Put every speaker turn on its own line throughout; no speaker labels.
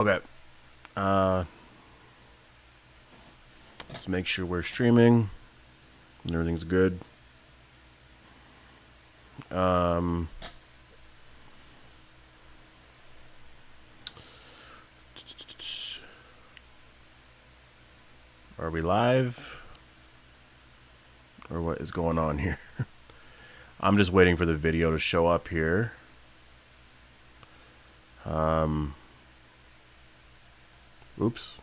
Okay. Uh, let's make sure we're streaming and everything's good. Um, are we live? Or what is going on here? I'm just waiting for the video to show up here. Oops.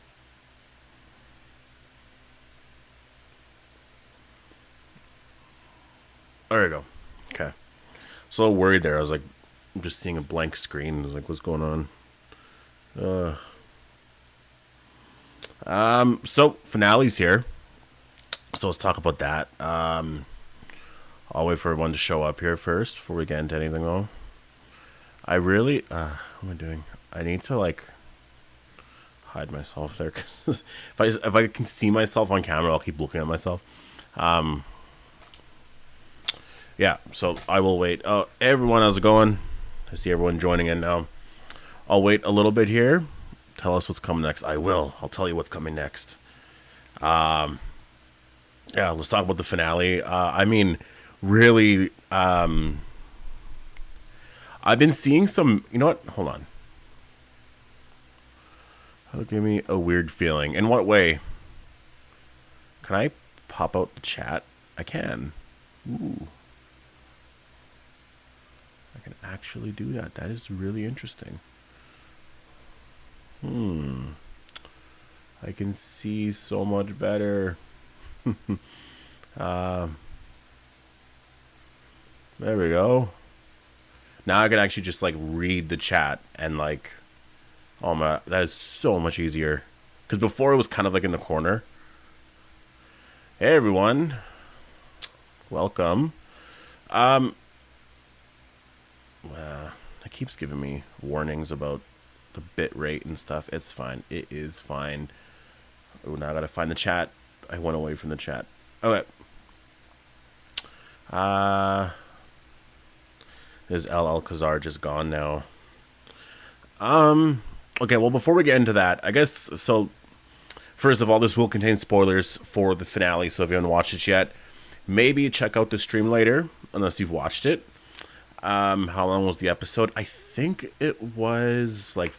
There we go. Okay. So a little worried there. I was like, I'm just seeing a blank screen. I was like, what's going on? So finale's here. So let's talk about that. I'll wait for everyone to show up here first before we get into anything though. I really, what am I doing? I need to like hide myself there because if I can see myself on camera, I'll keep looking at myself. Yeah, so I will wait. Oh, everyone, how's it going? I see everyone joining in now. I'll wait a little bit here. Tell us what's coming next. I will. I'll tell you what's coming next. Yeah, let's talk about the finale. I mean, really, I've been seeing some. You know what? Hold on. That'll give me a weird feeling. In what way? Can I pop out the chat? I can. Ooh. I can actually do that. That is really interesting. I can see so much better. There we go. Now I can actually just like read the chat and like, oh my, that is so much easier. Because before it was kind of like in the corner. Hey everyone, welcome. It keeps giving me warnings about the bit rate and stuff. It's fine. It is fine. Oh, now I gotta find the chat. I went away from the chat. Okay. Is LL Khazar just gone now? Okay, well, before we get into that, I guess, so, first of all, this will contain spoilers for the finale, so if you haven't watched it yet, maybe check out the stream later, unless you've watched it. How long was the episode? I think it was, like,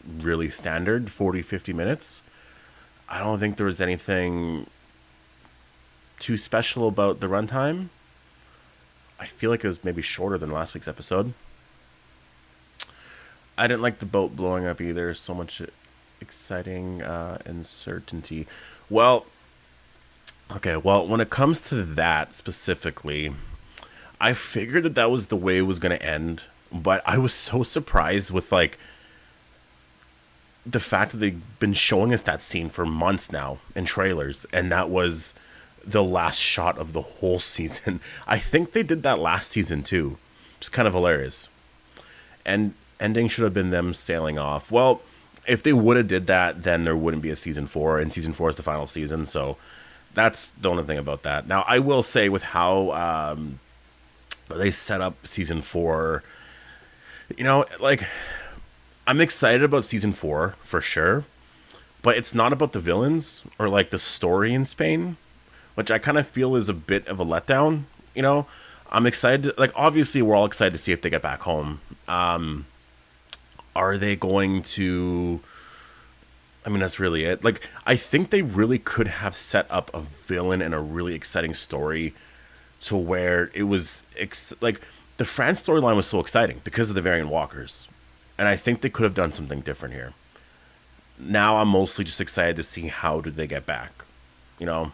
really standard, 40, 50 minutes. I don't think there was anything too special about the runtime. I feel like it was maybe shorter than last week's episode. I didn't like the boat blowing up either. So much exciting uncertainty. Well, okay, well, when it comes to that specifically, I figured that that was the way it was going to end. But I was so surprised with, like, the fact that they've been showing us that scene for months now in trailers. And that was the last shot of the whole season. I think they did that last season too. It's kind of hilarious. And ending should have been them sailing off. Well, if they would have did that, then there wouldn't be a season 4, and season 4 is the final season. So that's the only thing about that. Now, I will say with how they set up season 4, you know, like, I'm excited about season 4 for sure, but it's not about the villains or like the story in Spain, which I kind of feel is a bit of a letdown. You know, I'm excited to, like, obviously we're all excited to see if they get back home. Are they going to, I mean, that's really it. Like, I think they really could have set up a villain and a really exciting story to where it was like the France storyline was so exciting because of the variant walkers. And I think they could have done something different here. Now I'm mostly just excited to see how do they get back, you know?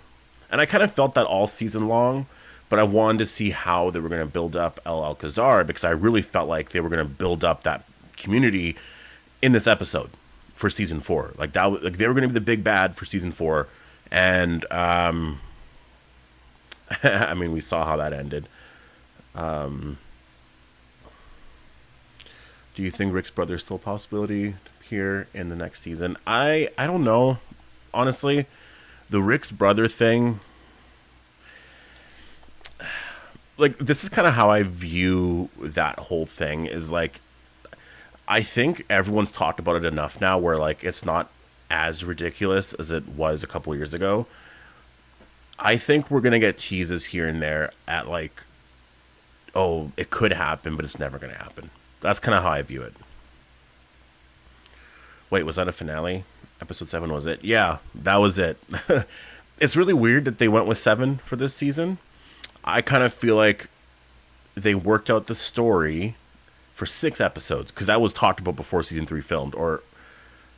And I kind of felt that all season long, but I wanted to see how they were going to build up El Alcazar because I really felt like they were going to build up that community in this episode for season 4. Like that, like they were going to be the big bad for season 4, and I mean, we saw how that ended. Do you think Rick's brother is still a possibility here in the next season? I don't know. Honestly, the Rick's brother thing, like, this is kind of how I view that whole thing, is like, I think everyone's talked about it enough now where like it's not as ridiculous as it was a couple years ago. I think we're gonna get teases here and there at like, oh, it could happen, but it's never gonna happen. That's kind of how I view it. Wait, was that a finale? Episode 7 was it? Yeah, that was it. It's really weird that they went with 7 for this season. I kind of feel like they worked out the story for 6 episodes because that was talked about before season 3 filmed, or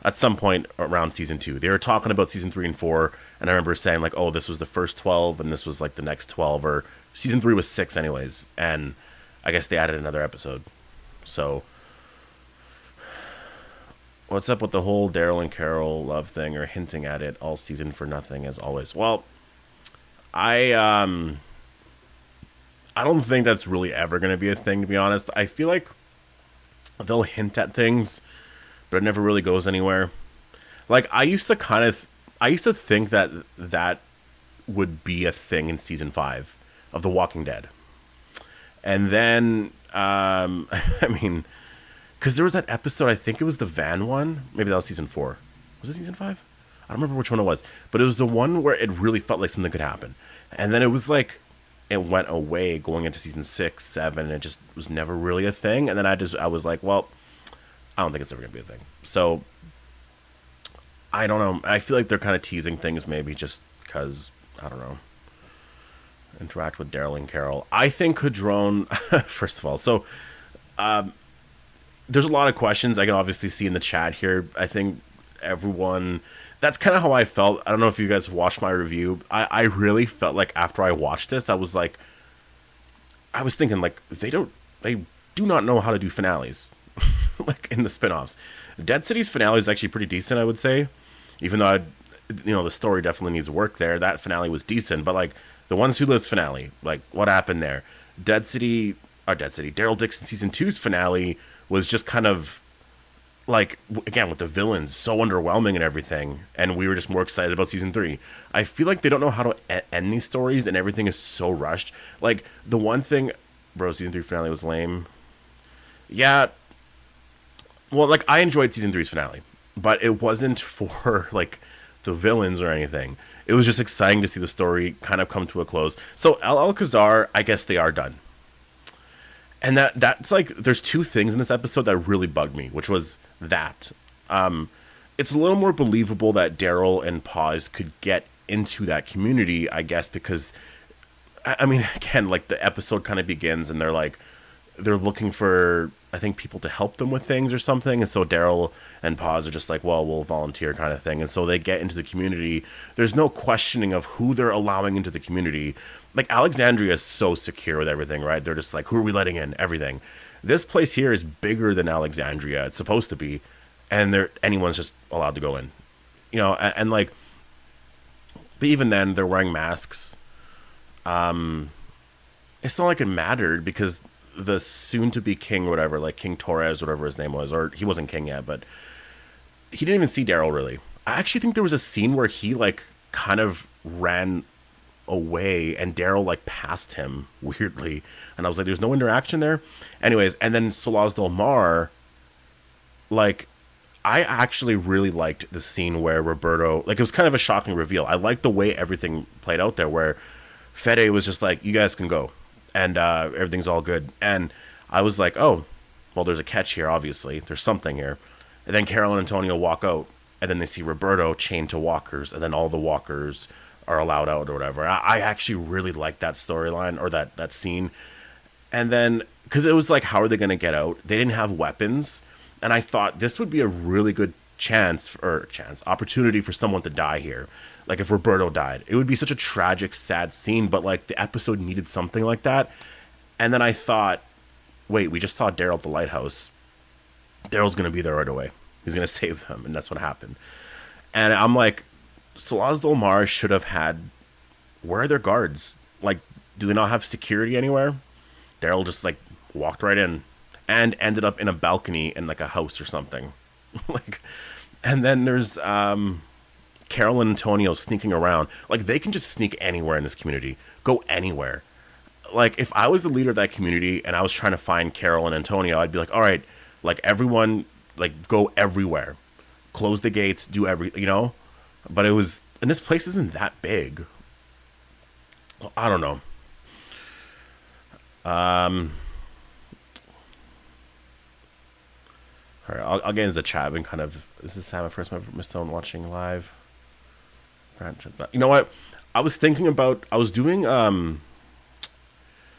at some point around season 2. They were talking about season 3 and 4, and I remember saying like, oh, this was the first 12 and this was like the next 12, or season 3 was 6 anyways, and I guess they added another episode. So what's up with the whole Daryl and Carol love thing, or hinting at it all season for nothing as always? Well, I don't think that's really ever going to be a thing, to be honest. I feel like they'll hint at things, but it never really goes anywhere. Like, I used to think that that would be a thing in season 5 of The Walking Dead. And then, I mean, because there was that episode, I think it was the van one. Maybe that was season 4. Was it season 5? I don't remember which one it was. But it was the one where it really felt like something could happen. And then it was like, it went away going into season 6, 7, and it just was never really a thing. And then I was like, well, I don't think it's ever going to be a thing. So, I don't know. I feel like they're kind of teasing things maybe just because, I don't know, interact with Daryl and Carol. I think Hadron, first of all, so there's a lot of questions I can obviously see in the chat here. I think everyone, that's kind of how I felt. I don't know if you guys watched my review. I really felt like after I watched this, I was thinking like, they do not know how to do finales. Like in the spin-offs. Dead City's finale is actually pretty decent, I would say. Even though the story definitely needs work there. That finale was decent, but like the Ones Who Lives finale, like what happened there? Daryl Dixon season 2's finale was just kind of like, again, with the villains so underwhelming and everything, and we were just more excited about season 3. I feel like they don't know how to end these stories, and everything is so rushed. Like the one thing, bro, season 3 finale was lame. Yeah. Well, like, I enjoyed season 3's finale, but it wasn't for, like, the villains or anything. It was just exciting to see the story kind of come to a close. So, El Alcazar, I guess they are done. And that's, like, there's 2 things in this episode that really bugged me, which was that. It's a little more believable that Daryl and Paz could get into that community, I guess, because, I mean, again, like, the episode kind of begins, and they're looking for, I think, people to help them with things or something. And so Daryl and Paz are just like, well, we'll volunteer kind of thing. And so they get into the community. There's no questioning of who they're allowing into the community. Like, Alexandria is so secure with everything, right? They're just like, who are we letting in? Everything. This place here is bigger than Alexandria. It's supposed to be. And anyone's just allowed to go in. And like, but even then, they're wearing masks. It's not like it mattered because the soon-to-be king or whatever, like King Torres, whatever his name was, or he wasn't king yet, but he didn't even see Daryl, really. I actually think there was a scene where he, like, kind of ran away, and Daryl, like, passed him, weirdly, and I was like, there's no interaction there? Anyways, and then Solaz Del Mar, like, I actually really liked the scene where Roberto, like, it was kind of a shocking reveal. I liked the way everything played out there, where Fede was just like, you guys can go. And everything's all good. And I was like, oh, well, there's a catch here, obviously. There's something here. And then Carol and Antonio walk out. And then they see Roberto chained to walkers. And then all the walkers are allowed out or whatever. I actually really liked that storyline, or that scene. And then, because it was like, how are they going to get out? They didn't have weapons. And I thought this would be a really good opportunity for someone to die here. Like, if Roberto died, it would be such a tragic, sad scene, but like the episode needed something like that. And then I thought, wait, we just saw Daryl at the lighthouse. Daryl's going to be there right away. He's going to save them. And that's what happened. And I'm like, Solaz Del Mar should have had, where are their guards? Like, do they not have security anywhere? Daryl just like walked right in and ended up in a balcony in like a house or something. Like, and then there's Carol and Antonio sneaking around. Like, they can just sneak anywhere in this community. Go anywhere. Like, if I was the leader of that community and I was trying to find Carol and Antonio, I'd be like, all right, Like everyone, like go everywhere, close the gates, do every. But it was, and this place isn't that big. I don't know. All right, I'll get into the chat and kind of. This is Sam. First, my son watching live. You know what? I was thinking about. I was doing.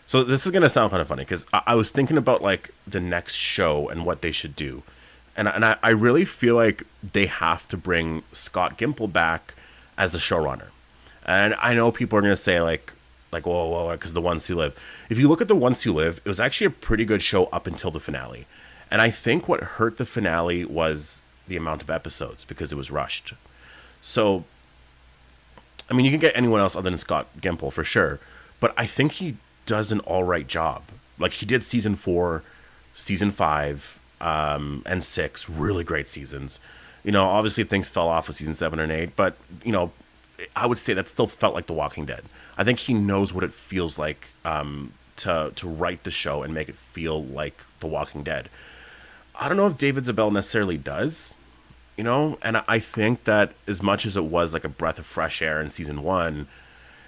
So this is gonna sound kind of funny because I was thinking about like the next show and what they should do, and I really feel like they have to bring Scott Gimple back as the showrunner. And I know people are gonna say like whoa, because the Ones Who Live. If you look at the Ones Who Live, it was actually a pretty good show up until the finale, and I think what hurt the finale was the amount of episodes because it was rushed. So, I mean, you can get anyone else other than Scott Gimple for sure, but I think he does an all right job. Like he did season 4, season 5, and 6, really great seasons. Obviously things fell off with season 7 and 8, but I would say that still felt like The Walking Dead. I think he knows what it feels like to write the show and make it feel like The Walking Dead. I don't know if David Zabel necessarily does, and I think that as much as it was like a breath of fresh air in season 1,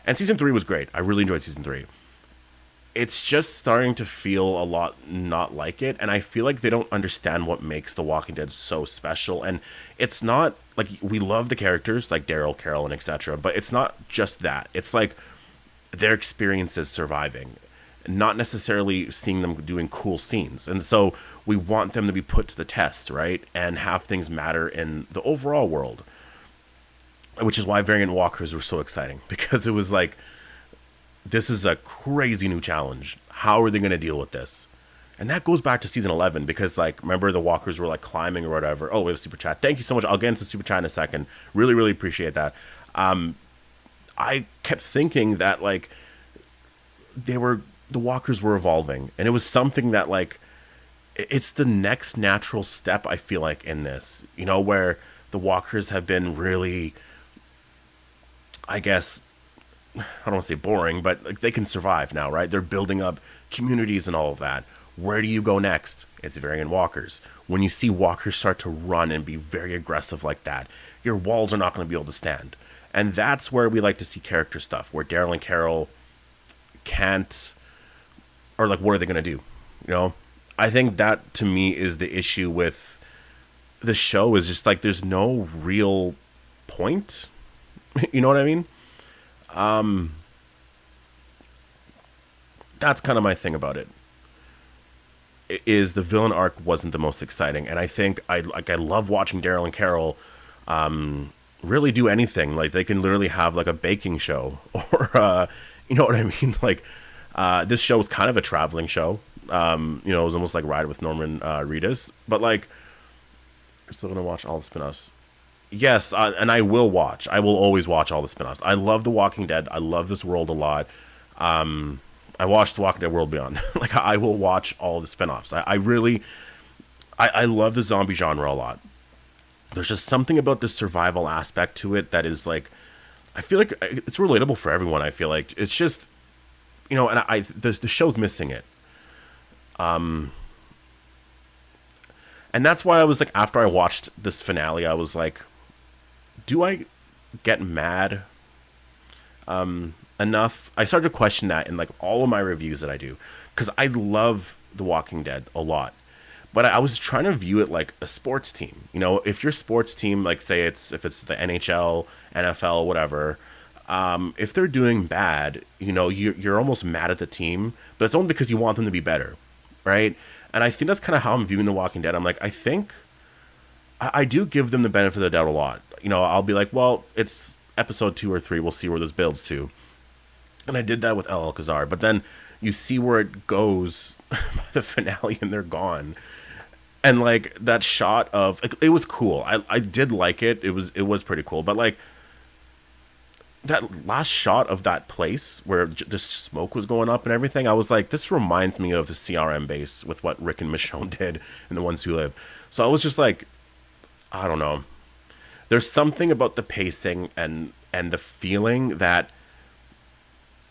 and season 3 was great. I really enjoyed season 3. It's just starting to feel a lot not like it, and I feel like they don't understand what makes The Walking Dead so special. And it's not like we love the characters like Daryl, Carol, and etc., but it's not just that. It's like their experiences surviving, not necessarily seeing them doing cool scenes. And so we want them to be put to the test, right, and have things matter in the overall world, which is why Variant Walkers were so exciting, because it was like, this is a crazy new challenge. How are they going to deal with this? And that goes back to season 11 because, like, remember the walkers were, like, climbing or whatever. Oh, we have a super chat. Thank you so much. I'll get into super chat in a second. Really, really appreciate that. I kept thinking that, like, the walkers were evolving. And it was something that, like, it's the next natural step, I feel like, in this. Where the walkers have been really, I guess, I don't want to say boring, but like they can survive now, right? They're building up communities and all of that. Where do you go next? It's Variant Walkers. When you see walkers start to run and be very aggressive like that, your walls are not going to be able to stand. And that's where we like to see character stuff, where Daryl and Carol can't, or like, what are they going to do? I think that to me is the issue with the show, is just like there's no real point. You know what I mean? That's kind of my thing about it. Is the villain arc wasn't the most exciting, and I think I love watching Daryl and Carol really do anything. Like they can literally have like a baking show, or you know what I mean. Like this show was kind of a traveling show. It was almost like Ride with Norman Reedus, but like I'm still gonna watch all the spinoffs. Yes, and I will watch. I will always watch all the spinoffs. I love The Walking Dead. I love this world a lot. I watched The Walking Dead World Beyond. Like, I will watch all the spinoffs. I love the zombie genre a lot. There's just something about the survival aspect to it that is, like, I feel like it's relatable for everyone, I feel like. It's just, and the show's missing it. And that's why I was, like, after I watched this finale, I was like, do I get mad enough? I started to question that in like all of my reviews that I do, because I love The Walking Dead a lot, but I was trying to view it like a sports team. If your sports team, like say if it's the NHL, NFL, whatever, if they're doing bad, you're almost mad at the team, but it's only because you want them to be better, right? And I think that's kind of how I'm viewing The Walking Dead. I'm like, I think I do give them the benefit of the doubt a lot. I'll be like, well, it's episode 2 or 3. We'll see where this builds to. And I did that with El Alcazar. But then you see where it goes by the finale and they're gone. And, like, that shot of... it was cool. I did like it. It was pretty cool. But, like, that last shot of that place where just smoke was going up and everything, I was like, this reminds me of the CRM base with what Rick and Michonne did in The Ones Who Live. So I was just like, I don't know. There's something about the pacing and the feeling that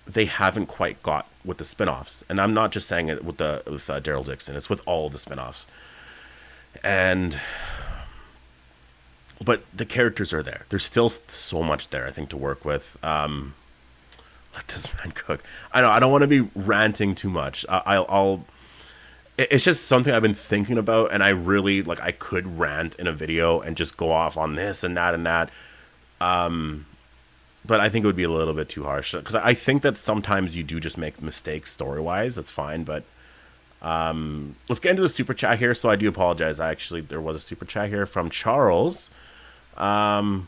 they haven't quite got with the spinoffs. And I'm not just saying it with Daryl Dixon. It's with all of the spinoffs. And but the characters are there. There's still so much there, I think, to work with. Let this man cook. I know I don't want to be ranting too much. I'll. It's just something I've been thinking about, and I really like. I could rant in a video and just go off on this and that and that. But I think it would be a little bit too harsh because I think that sometimes you do just make mistakes story wise. That's fine, but let's get into the super chat here. So I do apologize. There was a super chat here from Charles. Can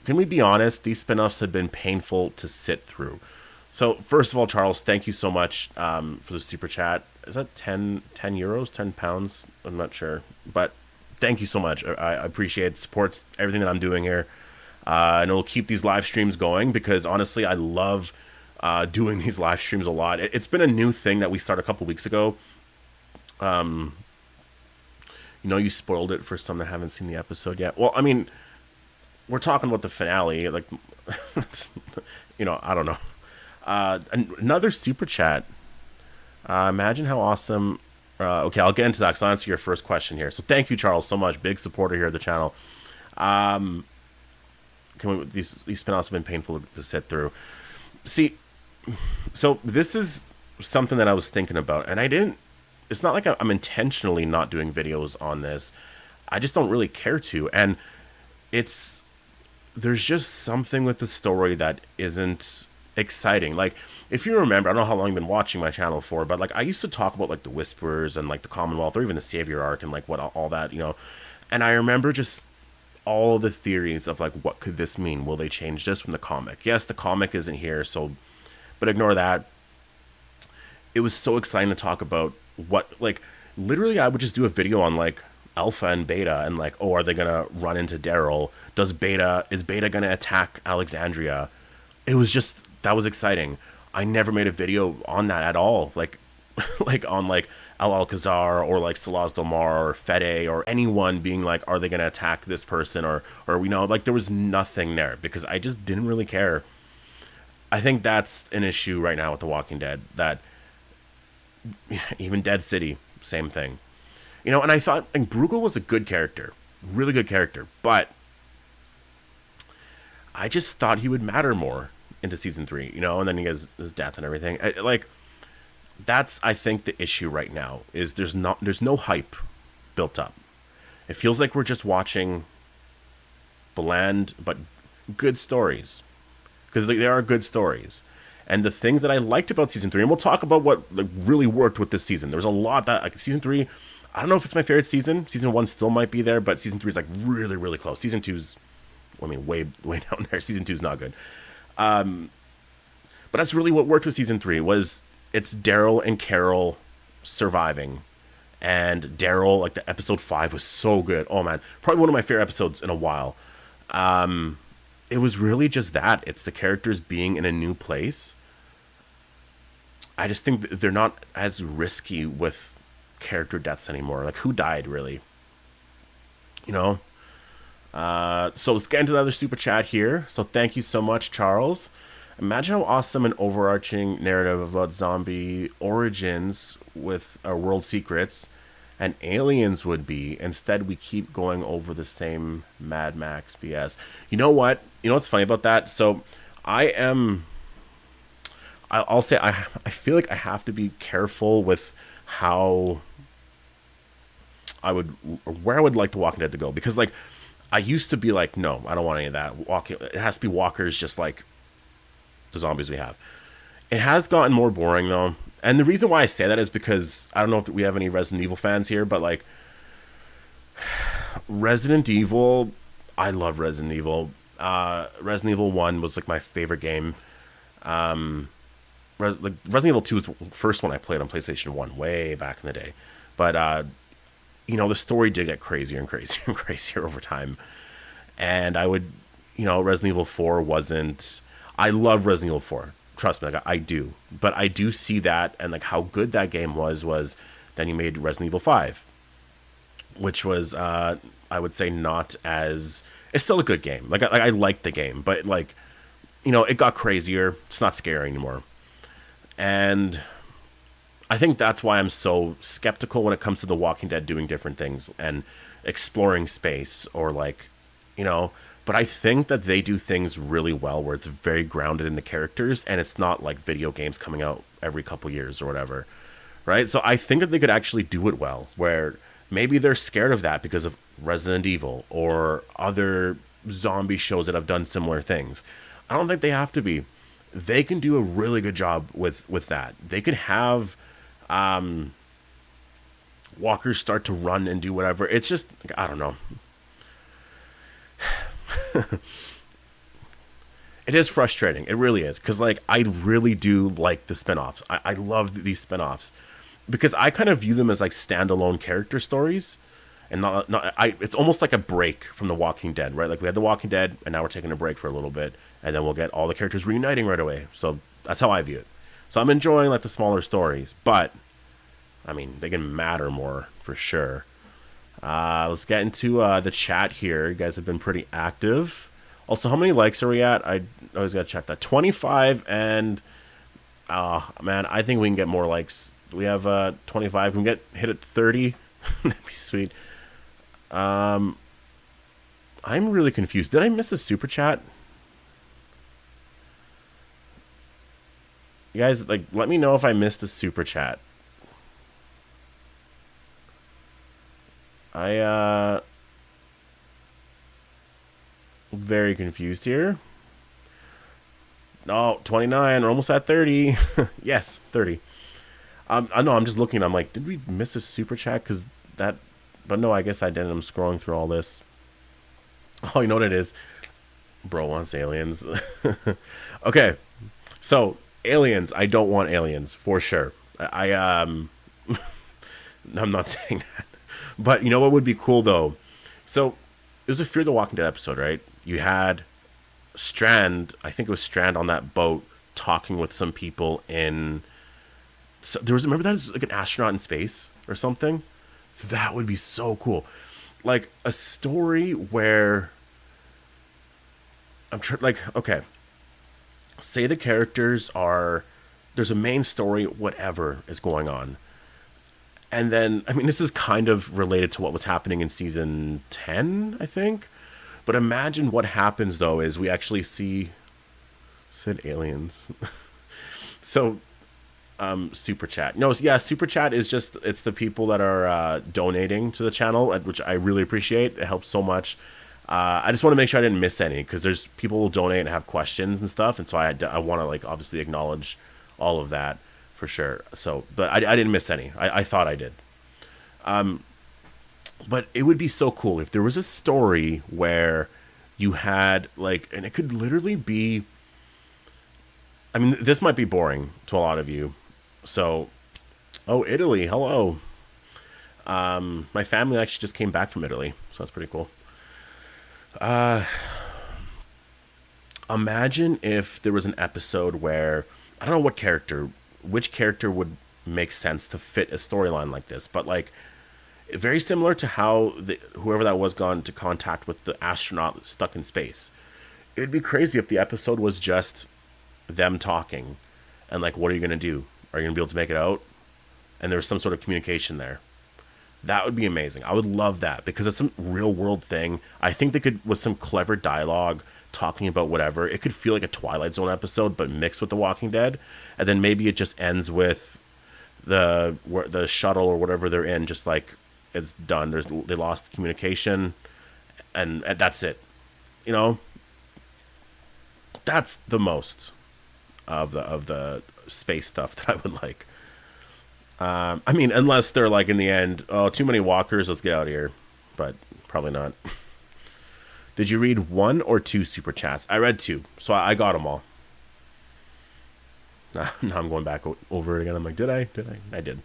we be honest? These spinoffs have been painful to sit through. So first of all, Charles, thank you so much for the super chat. Is that 10 euros, 10 pounds? I'm not sure, but thank you so much. I appreciate it. Supports everything that I'm doing here. And it'll keep these live streams going because honestly, I love doing these live streams a lot. It's been a new thing that we started a couple weeks ago. You spoiled it for some that haven't seen the episode yet. Well, I mean, we're talking about the finale. Like, I don't know. Another super chat. Imagine how awesome. Okay, I'll get into that because I'll answer your first question here. So thank you, Charles, so much. Big supporter here of the channel. These spinoffs have been painful to sit through. See, so this is something that I was thinking about, and it's not like I'm intentionally not doing videos on this. I just don't really care to, and there's just something with the story that isn't exciting. Like, if you remember, I don't know how long you've been watching my channel for, but like I used to talk about like the Whisperers and like the Commonwealth or even the Savior arc and like what all that, and I remember just all the theories of like, what could this mean? Will they change this from the comic? Yes, the comic isn't here, so, but ignore that. It was so exciting to talk about what, like, literally I would just do a video on like Alpha and Beta and like, oh, are they gonna run into Daryl? Is Beta gonna attack Alexandria? It was just, that was exciting. I never made a video on that at all. Like, like on like Al Alcazar or like Salaz Del Mar or Fede or anyone being like, are they gonna attack this person or like there was nothing there because I just didn't really care. I think that's an issue right now with The Walking Dead, that even Dead City, same thing. And I thought, and Bruegel was a good character, really good character, but I just thought he would matter more into season 3, and then he has his death and everything. That's, I think, the issue right now is there's no hype built up. It feels like we're just watching bland but good stories, because they are good stories. And the things that I liked about season 3, and we'll talk about what really worked with this season. There was a lot that, like, season 3, I don't know if it's my favorite season. Season 1 still might be there, but season 3 is like really, really close. Season 2's, way down there. Season 2's not good. But that's really what worked with season 3 was it's Daryl and Carol surviving. And Daryl, like the episode 5 was so good. Oh man, probably one of my favorite episodes in a while. It was really just that. It's the characters being in a new place. I just think they're not as risky with character deaths anymore. Like, who died, really? So let's get into another super chat here. So thank you so much, Charles. Imagine how awesome an overarching narrative about zombie origins with our world secrets and aliens would be. Instead, we keep going over the same Mad Max BS. You know what? You know what's funny about that? So I'll say I feel like I have to be careful with how where I would like The Walking Dead to go, because like I used to be like, no, I don't want any of that. It has to be walkers, just like the zombies we have. It has gotten more boring though, and the reason why I say that is because I don't know if we have any Resident Evil fans here, but like Resident Evil, I love Resident Evil. Resident Evil 1 was like my favorite game. Resident Evil 2 was the first one I played on PlayStation 1 way back in the day. But, the story did get crazier and crazier and crazier over time. And I would, Resident Evil 4 wasn't... I love Resident Evil 4. Trust me, like, I do. But I do see that, and like how good that game was then you made Resident Evil 5. Which was, I would say, not as... It's still a good game. Like I liked the game, but like, it got crazier. It's not scary anymore. And I think that's why I'm so skeptical when it comes to The Walking Dead doing different things and exploring space or like, you know, but I think that they do things really well where it's very grounded in the characters and it's not like video games coming out every couple years or whatever. Right? So I think that they could actually do it well where maybe they're scared of that because of Resident Evil or other zombie shows that have done similar things. I don't think they have to be. They can do a really good job with that. They could have walkers start to run and do whatever. It's just, I don't know. It is frustrating. It really is. Because, like, I really do like the spinoffs. I love these spinoffs. Because I kind of view them as, like, standalone character stories. And it's almost like a break from The Walking Dead, right? Like, we had The Walking Dead, and now we're taking a break for a little bit. And then we'll get all the characters reuniting right away. So that's how I view it. So I'm enjoying, like, the smaller stories. But, I mean, they can matter more, for sure. Let's get into the chat here. You guys have been pretty active. Also, how many likes are we at? I always got to check that. 25, and man, I think we can get more likes. We have 25. We can get hit at 30. That'd be sweet. I'm really confused. Did I miss a super chat? You guys, like, let me know if I missed a super chat. Very confused here. No, 29. We're almost at 30. Yes, 30. I know. I'm just looking. I'm like, did we miss a super chat? Because that. But no, I guess I didn't. I'm scrolling through all this. Oh, you know what it is? Bro wants aliens. Okay, so aliens. I don't want aliens for sure. I'm not saying that. But you know what would be cool though? So it was a Fear the Walking Dead episode, right? You had Strand, I think it was Strand on that boat talking with some people in. So there was, remember that was like an astronaut in space or something? That would be so cool. Like a story where okay, say the characters are, there's a main story, whatever is going on. And then, I mean, this is kind of related to what was happening in season 10, I think. But imagine what happens, though, is we actually see... Said aliens. So, Super Chat. No, yeah, Super Chat is just, it's the people that are donating to the channel, which I really appreciate. It helps so much. I just want to make sure I didn't miss any, because there's people who donate and have questions and stuff. And so I want to, like, obviously acknowledge all of that. For sure. So, but I didn't miss any. I thought I did. But it would be so cool if there was a story where you had, like, and it could literally be, I mean, this might be boring to a lot of you. So, oh, Italy, hello. My family actually just came back from Italy, so that's pretty cool. Imagine if there was an episode where, I don't know which character would make sense to fit a storyline like this, but like very similar to how whoever that was gone to contact with the astronaut stuck in space. It'd be crazy if the episode was just them talking and like, what are you going to do? Are you going to be able to make it out? And there's some sort of communication there. That would be amazing. I would love that because it's some real world thing. I think they could, with some clever dialogue, talking about whatever, it could feel like a Twilight Zone episode, but mixed with The Walking Dead. And then maybe it just ends with the shuttle or whatever they're in, just like it's done. They lost communication, and that's it. You know, that's the most of the space stuff that I would like. I mean, unless they're like in the end, oh, too many walkers, let's get out of here. But probably not. Did you read 1 or 2 super chats? I read 2, so I got them all. Now I'm going back over it again. I'm like, did I? I did.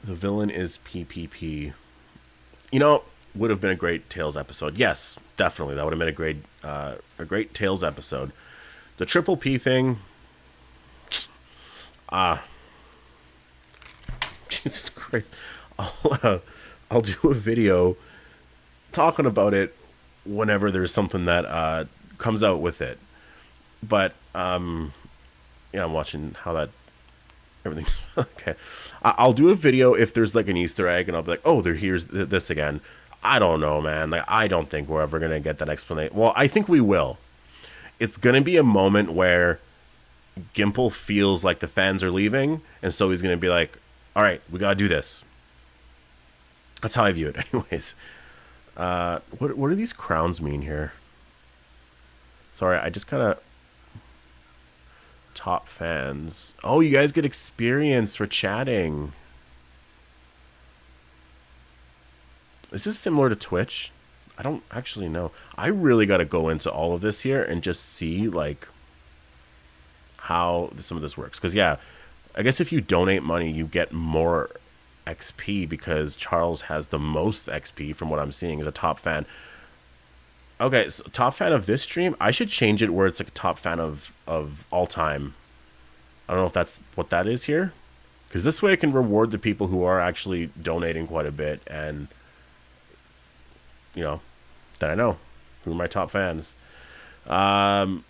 The villain is PPP. You know, would have been a great Tales episode. Yes, definitely. That would have been a great Tales episode. The triple P thing. Jesus Christ. I'll do a video talking about it whenever there's something that comes out with it. But Yeah, I'm watching how that everything's okay. I'll do a video if there's like an Easter egg, and I'll be like, oh, here's this again. I don't know, man. Like, I don't think we're ever gonna get that explanation. Well, I think we will. It's gonna be a moment where Gimple feels like the fans are leaving, and so he's gonna be like, all right, we gotta do this. That's how I view it. Anyways, what do these crowns mean here? Sorry, I just kind of top fans. Oh, you guys get experience for chatting. Is this similar to Twitch? I don't actually know. I really got to go into all of this here and just see like how some of this works. Because yeah, I guess if you donate money, you get more XP because Charles has the most XP from what I'm seeing as a top fan. Okay, so top fan of this stream. I should change it where it's like a top fan of all time. I don't know if that's what that is here, because this way I can reward the people who are actually donating quite a bit, and you know that I know who are my top fans. Cadrone.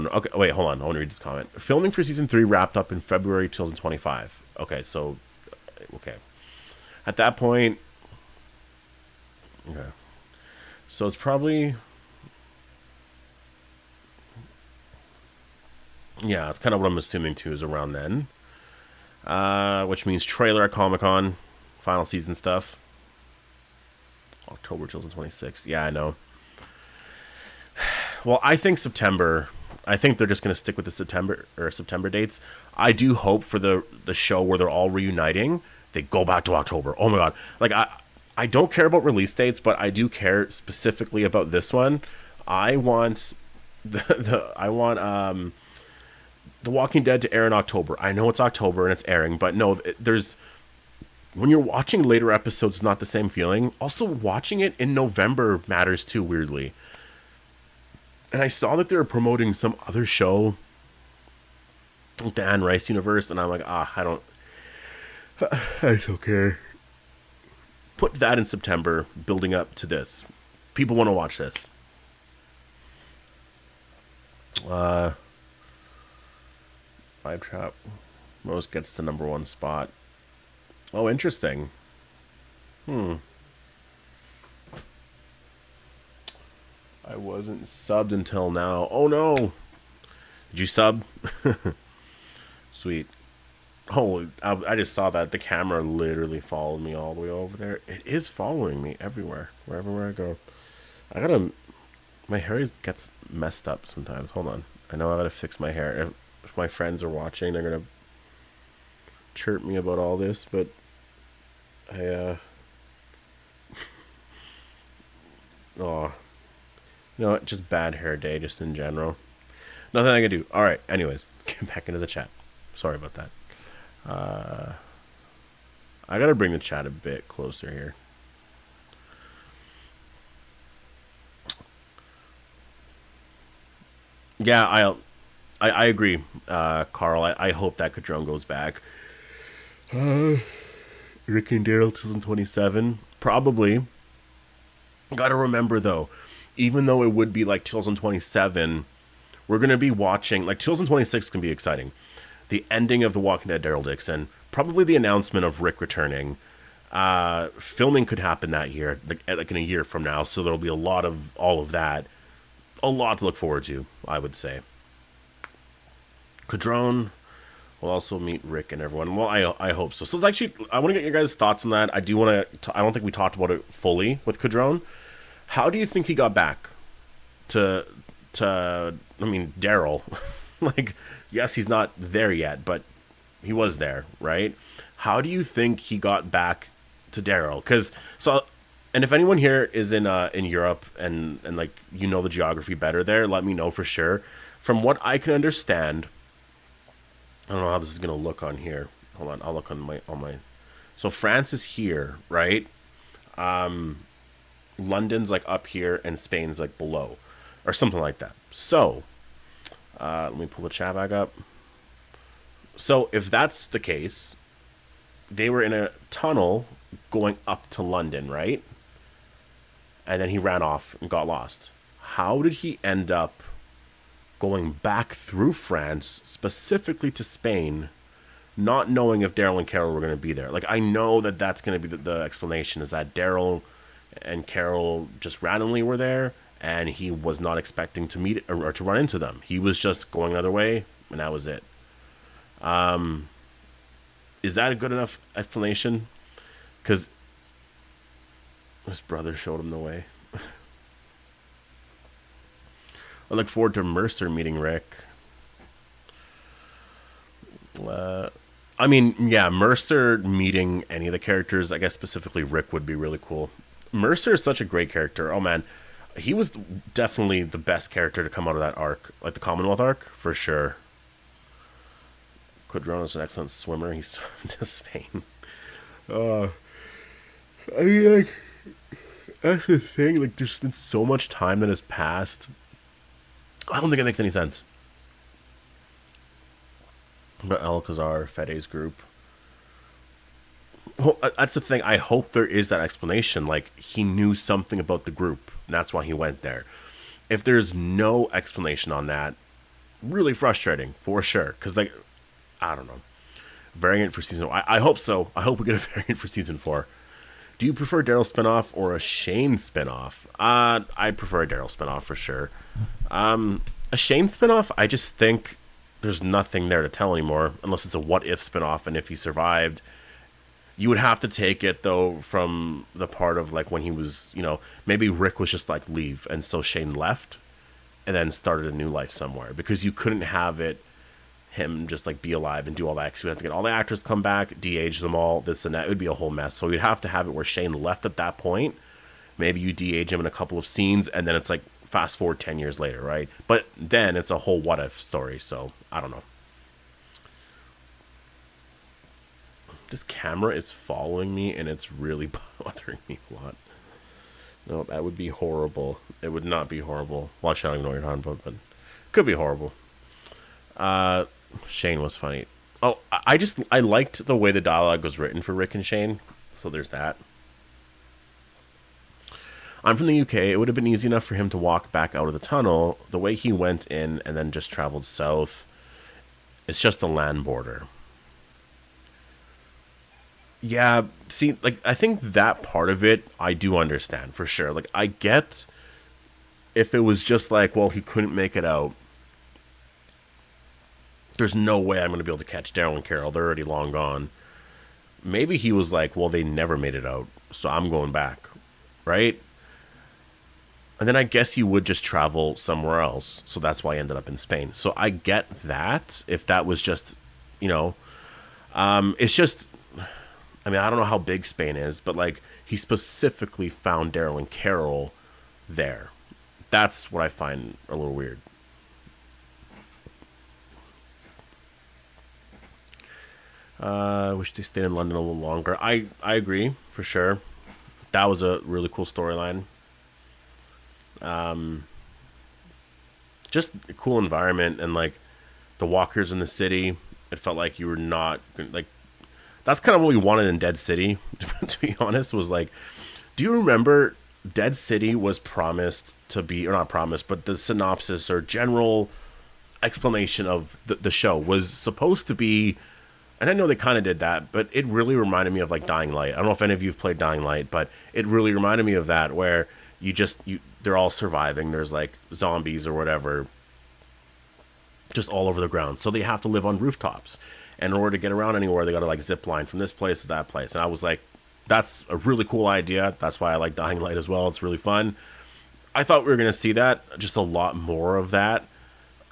Okay, wait, hold on. I want to read this comment. Filming for season 3 wrapped up in February 2025. Okay, so okay, at that point, okay. So it's probably, yeah, it's kind of what I'm assuming too is around then. Which means trailer at Comic-Con, final season stuff. October 2026. Yeah, I know. Well, I think September. I think they're just going to stick with the September dates. I do hope for the show where they're all reuniting, they go back to October. Oh my god. Like I don't care about release dates, but I do care specifically about this one. I want The Walking Dead to air in October. I know it's October and it's airing, but no, there's when you're watching later episodes, it's not the same feeling. Also, watching it in November matters too, weirdly. And I saw that they were promoting some other show, the Anne Rice universe, and I'm like, I don't. It's okay. Put that in September, building up to this. People want to watch this. Five Trap. Rose gets the #1 spot. Oh, interesting. I wasn't subbed until now. Oh no! Did you sub? Sweet. Oh, I just saw that. The camera literally followed me all the way over there. It is following me everywhere, wherever I go. My hair gets messed up sometimes. Hold on. I know I gotta fix my hair. If my friends are watching, they're gonna chirp me about all this, but oh, just bad hair day, just in general. Nothing I can do. All right. Anyways, get back into the chat. Sorry about that. I gotta bring the chat a bit closer here. Yeah, I agree, Carl. I hope that Cadron goes back. Rick and Daryl 2027. Probably. Gotta remember though, even though it would be like 2027, we're gonna be watching like 2026 can be exciting. The ending of The Walking Dead Daryl Dixon, probably the announcement of Rick returning. Filming could happen that year, like in a year from now, so there'll be a lot of all of that. A lot to look forward to, I would say. Cadron will also meet Rick and everyone. Well, I hope so. So it's actually, I want to get your guys' thoughts on that. I do want to, I don't think we talked about it fully with Cadron. How do you think he got back to I mean, Daryl? Like, yes, he's not there yet, but he was there, right? How do you think he got back to Daryl? Because, and if anyone here is in Europe and like, the geography better there, let me know for sure. From what I can understand, I don't know how this is going to look on here. Hold on, I'll look on my... So France is here, right? London's like up here and Spain's like below. Or something like that. So, let me pull the chat back up. So, if that's the case, they were in a tunnel going up to London, right? And then he ran off and got lost. How did he end up going back through France, specifically to Spain, not knowing if Daryl and Carol were going to be there. Like, I know that that's going to be the explanation, is that Daryl and Carol just randomly were there, and he was not expecting to meet or to run into them. He was just going another way, and that was it. Is that a good enough explanation? Because his brother showed him the way. I look forward to Mercer meeting Rick. I mean, yeah, Mercer meeting any of the characters, I guess specifically Rick, would be really cool. Mercer is such a great character. Oh man, he was definitely the best character to come out of that arc, like the Commonwealth arc, for sure. Quadrona's an excellent swimmer. He's swam to Spain. I mean, like, that's the thing. Like, there's been so much time that has passed. I don't think it makes any sense. But Alcazar, Fede's group. Well, that's the thing. I hope there is that explanation. Like, he knew something about the group, and that's why he went there. If there's no explanation on that, really frustrating, for sure. Because, like, I don't know. Variant for season 4. I hope so. I hope we get a variant for season 4. Do you prefer Daryl spinoff or a Shane spinoff? I prefer a Daryl spinoff for sure. A Shane spinoff, I just think there's nothing there to tell anymore, unless it's a what if spinoff, and if he survived, you would have to take it though from the part of like when he was, maybe Rick was just like leave, and so Shane left and then started a new life somewhere, because you couldn't have him just like be alive and do all that, because you have to get all the actors to come back, de-age them all, this and that. It would be a whole mess. So you'd have to have it where Shane left at that point. Maybe you de-age him in a couple of scenes, and then it's like fast forward 10 years later, right? But then it's a whole what if story, so I don't know. This camera is following me, and it's really bothering me a lot. No, that would be horrible. It would not be horrible. Watch out, I don't even know what you're talking about, but it could be horrible. Shane was funny. Oh, I liked the way the dialogue was written for Rick and Shane, so there's that. I'm from the UK. It would have been easy enough for him to walk back out of the tunnel. The way he went in and then just traveled south, it's just the land border. Yeah, see, like, I think that part of it, I do understand, for sure. Like, I get if it was just like, well, he couldn't make it out. There's no way I'm going to be able to catch Daryl and Carol. They're already long gone. Maybe he was like, well, they never made it out, so I'm going back, right? And then I guess he would just travel somewhere else. So that's why I ended up in Spain. So I get that. If that was just, it's just, I mean, I don't know how big Spain is, but like, he specifically found Daryl and Carol there. That's what I find a little weird. Wish they stayed in London a little longer. I agree, for sure. That was a really cool storyline. Just a cool environment, and like the walkers in the city, it felt like you were not like, that's kind of what we wanted in Dead City, to be honest. Was like, do you remember Dead City was promised to be, or not promised, but the synopsis or general explanation of the show was supposed to be, and I know they kind of did that, but it really reminded me of like Dying Light. I don't know if any of you have played Dying Light, but it really reminded me of that, where they're all surviving. There's like zombies or whatever just all over the ground. So they have to live on rooftops. And in order to get around anywhere, they got to like zip line from this place to that place. And I was like, that's a really cool idea. That's why I like Dying Light as well. It's really fun. I thought we were going to see that, just a lot more of that.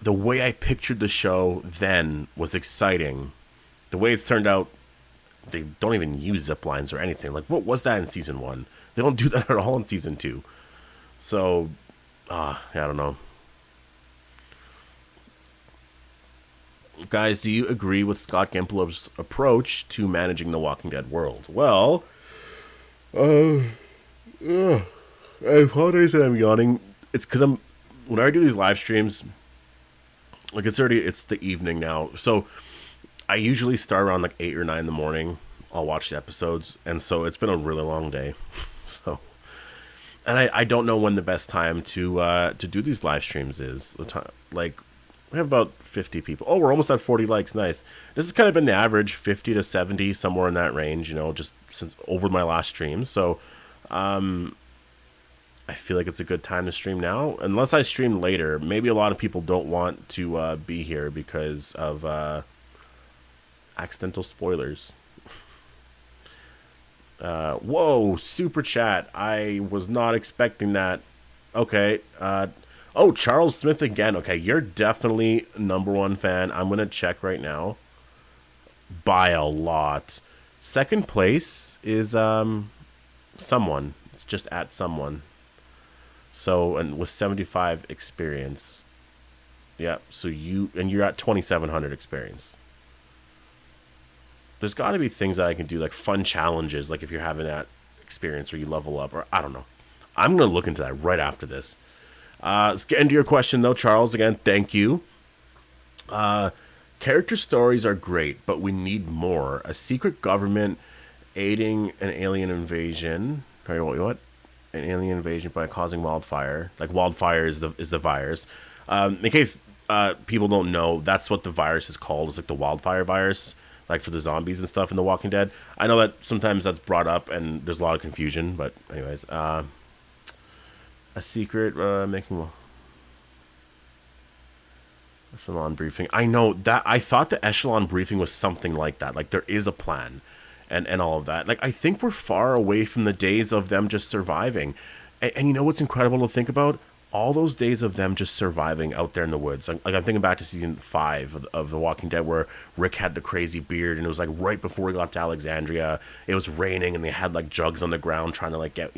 The way I pictured the show then was exciting. The way it's turned out, they don't even use zip lines or anything. Like, what was that in season 1? They don't do that at all in season 2. So, I don't know. Guys, do you agree with Scott Gimplow's approach to managing the Walking Dead world? Well, I apologize that I'm yawning. It's because when I do these live streams, like it's the evening now. So I usually start around like 8 or 9 in the morning. I'll watch the episodes. And so it's been a really long day. So, and I don't know when the best time to do these live streams is. Like, We have about 50 people. Oh, we're almost at 40 likes. Nice. This has kind of been the average, 50 to 70, somewhere in that range, just since over my last stream. So I feel like it's a good time to stream now. Unless I stream later. Maybe a lot of people don't want to be here because of accidental spoilers. Whoa, super chat. I was not expecting that. Okay. Oh, Charles Smith again. Okay, you're definitely #1 fan. I'm going to check right now. By a lot. Second place is someone. It's just at someone. So, and with 75 experience. Yeah, so you're at 2,700 experience. There's got to be things that I can do, like fun challenges, like if you're having that experience or you level up, or I don't know. I'm going to look into that right after this. Let's get into your question, though, Charles. Again, thank you. Character stories are great, but we need more. A secret government aiding an alien invasion. What? An alien invasion by causing wildfire. Like wildfire is the virus. In case people don't know, that's what the virus is called. It's like the wildfire virus, like for the zombies and stuff in The Walking Dead. I know that sometimes that's brought up and there's a lot of confusion, but anyways, a secret making echelon briefing. I know that. I thought the echelon briefing was something like that. Like there is a plan, and all of that. Like I think we're far away from the days of them just surviving. And you know what's incredible to think about? All those days of them just surviving out there in the woods. Like I'm thinking back to season 5 of The Walking Dead, where Rick had the crazy beard, and it was like right before we got to Alexandria. It was raining, and they had like jugs on the ground trying to like get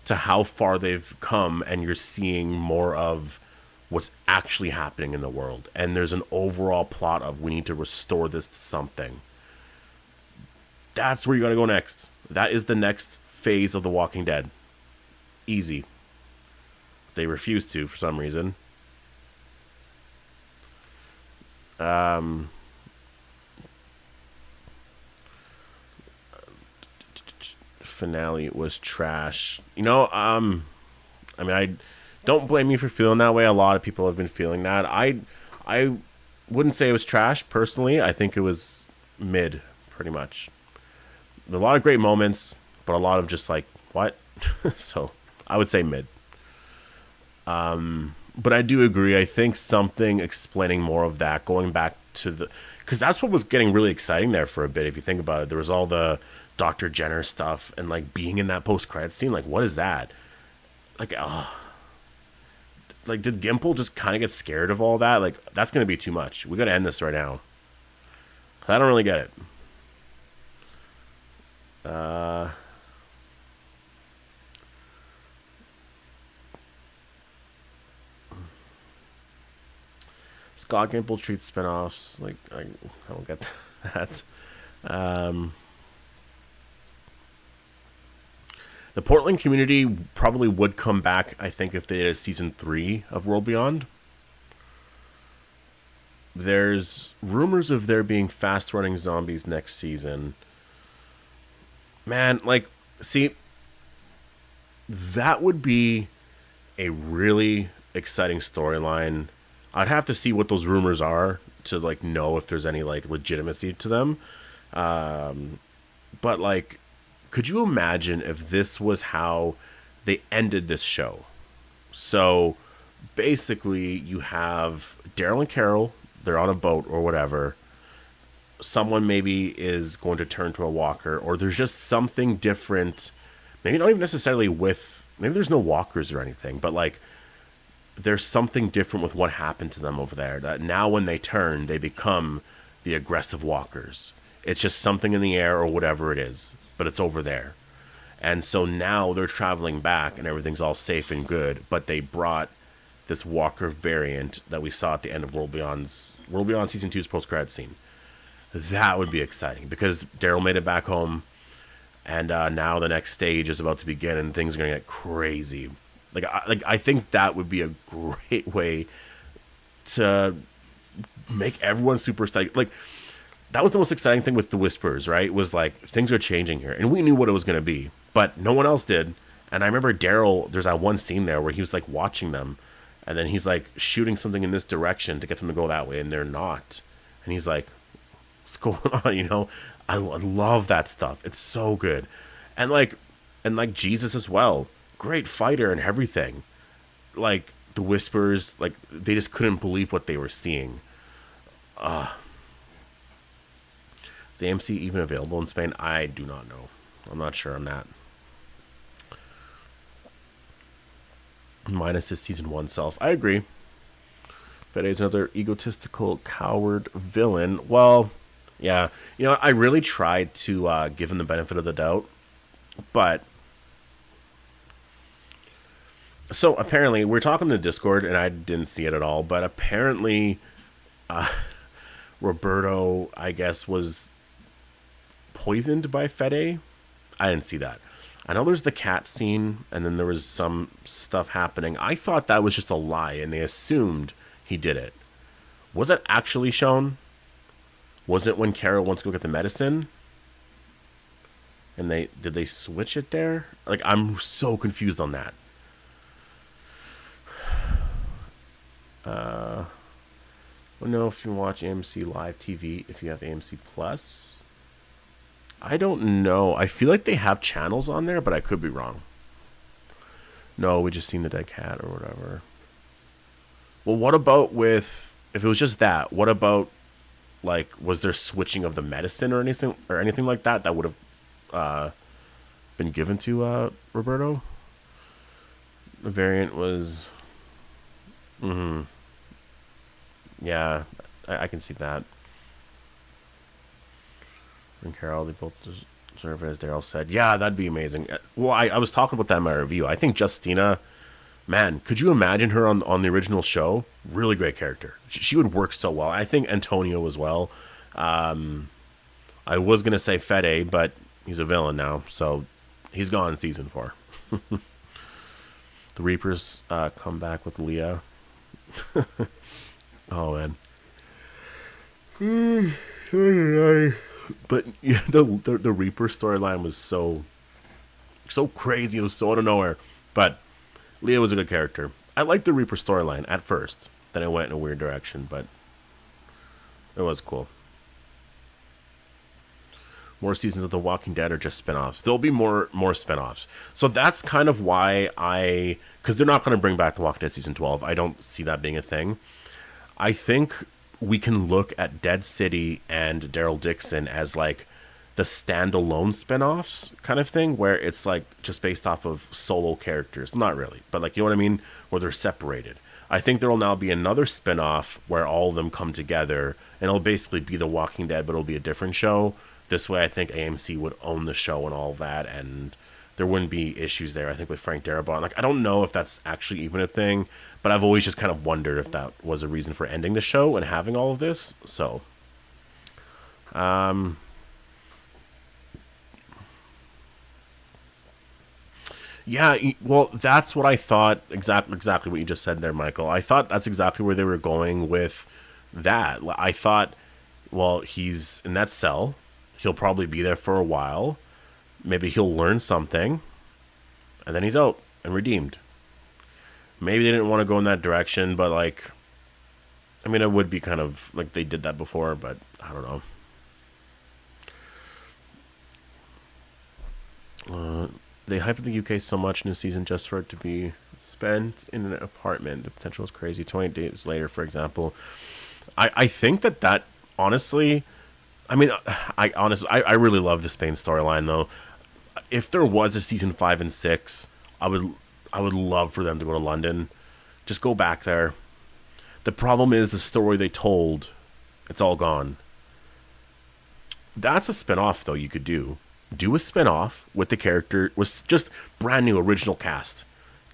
to how far they've come, and you're seeing more of what's actually happening in the world. And there's an overall plot of we need to restore this to something. That's where you gotta go next. That is the next phase of The Walking Dead. Easy. They refuse to for some reason. Finale was trash. I mean, I don't blame you for feeling that way. A lot of people have been feeling that. I wouldn't say it was trash personally. I think it was mid, pretty much. A lot of great moments, but a lot of just like what? So I would say mid. But I do agree. I think something explaining more of that, going back to because that's what was getting really exciting there for a bit. If you think about it, there was all the Dr. Jenner stuff and like being in that post-credit scene. Like, what is that? Like, like did Gimple just kind of get scared of all that? Like, that's gonna be too much. We gotta end this right now. I don't really get it. Scott Gimple treats spinoffs. Like, I don't get that. The Portland community probably would come back, I think, if they did a season 3 of World Beyond. There's rumors of there being fast-running zombies next season. Man, like, see, that would be a really exciting storyline. I'd have to see what those rumors are to, like, know if there's any, like, legitimacy to them. But, like, could you imagine if this was how they ended this show? So, basically, you have Daryl and Carol. They're on a boat or whatever. Someone maybe is going to turn to a walker, or there's just something different. Maybe not even necessarily maybe there's no walkers or anything, but, like, there's something different with what happened to them over there. That now when they turn, they become the aggressive walkers. It's just something in the air or whatever it is, but it's over there. And so now they're traveling back and everything's all safe and good, but they brought this walker variant that we saw at the end of World Beyond Season 2's post-credit scene. That would be exciting because Daryl made it back home, and now the next stage is about to begin and things are going to get crazy. I think that would be a great way to make everyone super excited. Like, that was the most exciting thing with the Whispers, right? Was like, things are changing here. And we knew what it was going to be, but no one else did. And I remember Daryl, there's that one scene there where he was like watching them And then he's like shooting something in this direction to get them to go that way, and they're not. And he's like, what's going on? I love that stuff. It's so good. And like Jesus as well. Great fighter and everything. Like the whispers, like they just couldn't believe what they were seeing. Is the AMC even available in Spain? I do not know. I'm not sure on that. Minus his season 1 self. I agree. Fede is another egotistical coward villain. Well, yeah. I really tried to give him the benefit of the doubt. But so apparently, we're talking to Discord, and I didn't see it at all. But apparently, Roberto, I guess, was poisoned by Fede. I didn't see that. I know there's the cat scene, and then there was some stuff happening. I thought that was just a lie, and they assumed he did it. Was it actually shown? Was it when Carol wants to go get the medicine? And did they switch it there? Like, I'm so confused on that. I don't know if you watch AMC Live TV, if you have AMC Plus. I don't know. I feel like they have channels on there, but I could be wrong. No, we just seen the dead cat or whatever. Well, what about if it was just that, what about, like, was there switching of the medicine or anything like that would have been given to Roberto? The variant was... Yeah, I can see that. And Carol, they both deserve it, as Daryl said. Yeah, that'd be amazing. Well, I was talking about that in my review. I think Justina, man, could you imagine her on the original show? Really great character. She would work so well. I think Antonio as well. I was going to say Fede, but he's a villain now, so he's gone in season 4. The Reapers come back with Leah. Oh, man. But yeah, the Reaper storyline was so crazy. It was so out of nowhere. But Leah was a good character. I liked the Reaper storyline at first. Then it went in a weird direction, but it was cool. More seasons of The Walking Dead are just spin-offs. There'll be more spin-offs. So that's kind of why because they're not going to bring back The Walking Dead season 12. I don't see that being a thing. I think we can look at Dead City and Daryl Dixon as like the standalone spin-offs kind of thing, where it's like just based off of solo characters. Not really, but like, you know what I mean? Where they're separated. I think there will now be another spin-off where all of them come together, and it'll basically be The Walking Dead, but it'll be a different show. This way, I think AMC would own the show and all that, and there wouldn't be issues there, I think, with Frank Darabont. Like, I don't know if that's actually even a thing, but I've always just kind of wondered if that was a reason for ending the show and having all of this. So, yeah, well, that's what I thought, exactly what you just said there, Michael. I thought that's exactly where they were going with that. I thought, well, he's in that cell. He'll probably be there for a while. Maybe he'll learn something. And then he's out and redeemed. Maybe they didn't want to go in that direction, but like, I mean, it would be kind of like they did that before, but I don't know. They hyped the UK so much new season just for it to be spent in an apartment. The potential is crazy. 20 days later, for example. I think that honestly, I mean, I really love the Spain storyline though. If there was a season 5 and 6, I would love for them to go to London. Just go back there. The problem is the story they told, it's all gone. That's a spin-off though you could do. Do a spin-off with the character, with just brand new original cast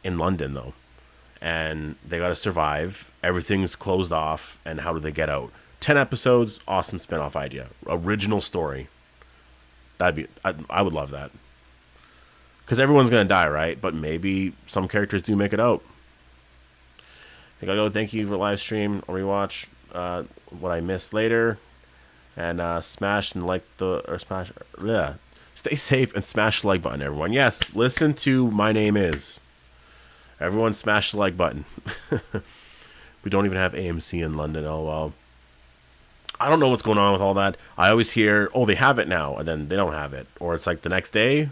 in London though. And they got to survive. Everything's closed off, and how do they get out? 10 episodes, awesome spin-off idea. Original story. I would love that. Because everyone's going to die, right? But maybe some characters do make it out. I gotta go, thank you for live stream or rewatch what I missed later. And smash and like stay safe and smash the like button, everyone. Yes, listen to My Name Is. Everyone smash the like button. We don't even have AMC in London. Oh, well. I don't know what's going on with all that. I always hear, oh, they have it now, and then they don't have it. Or it's like the next day.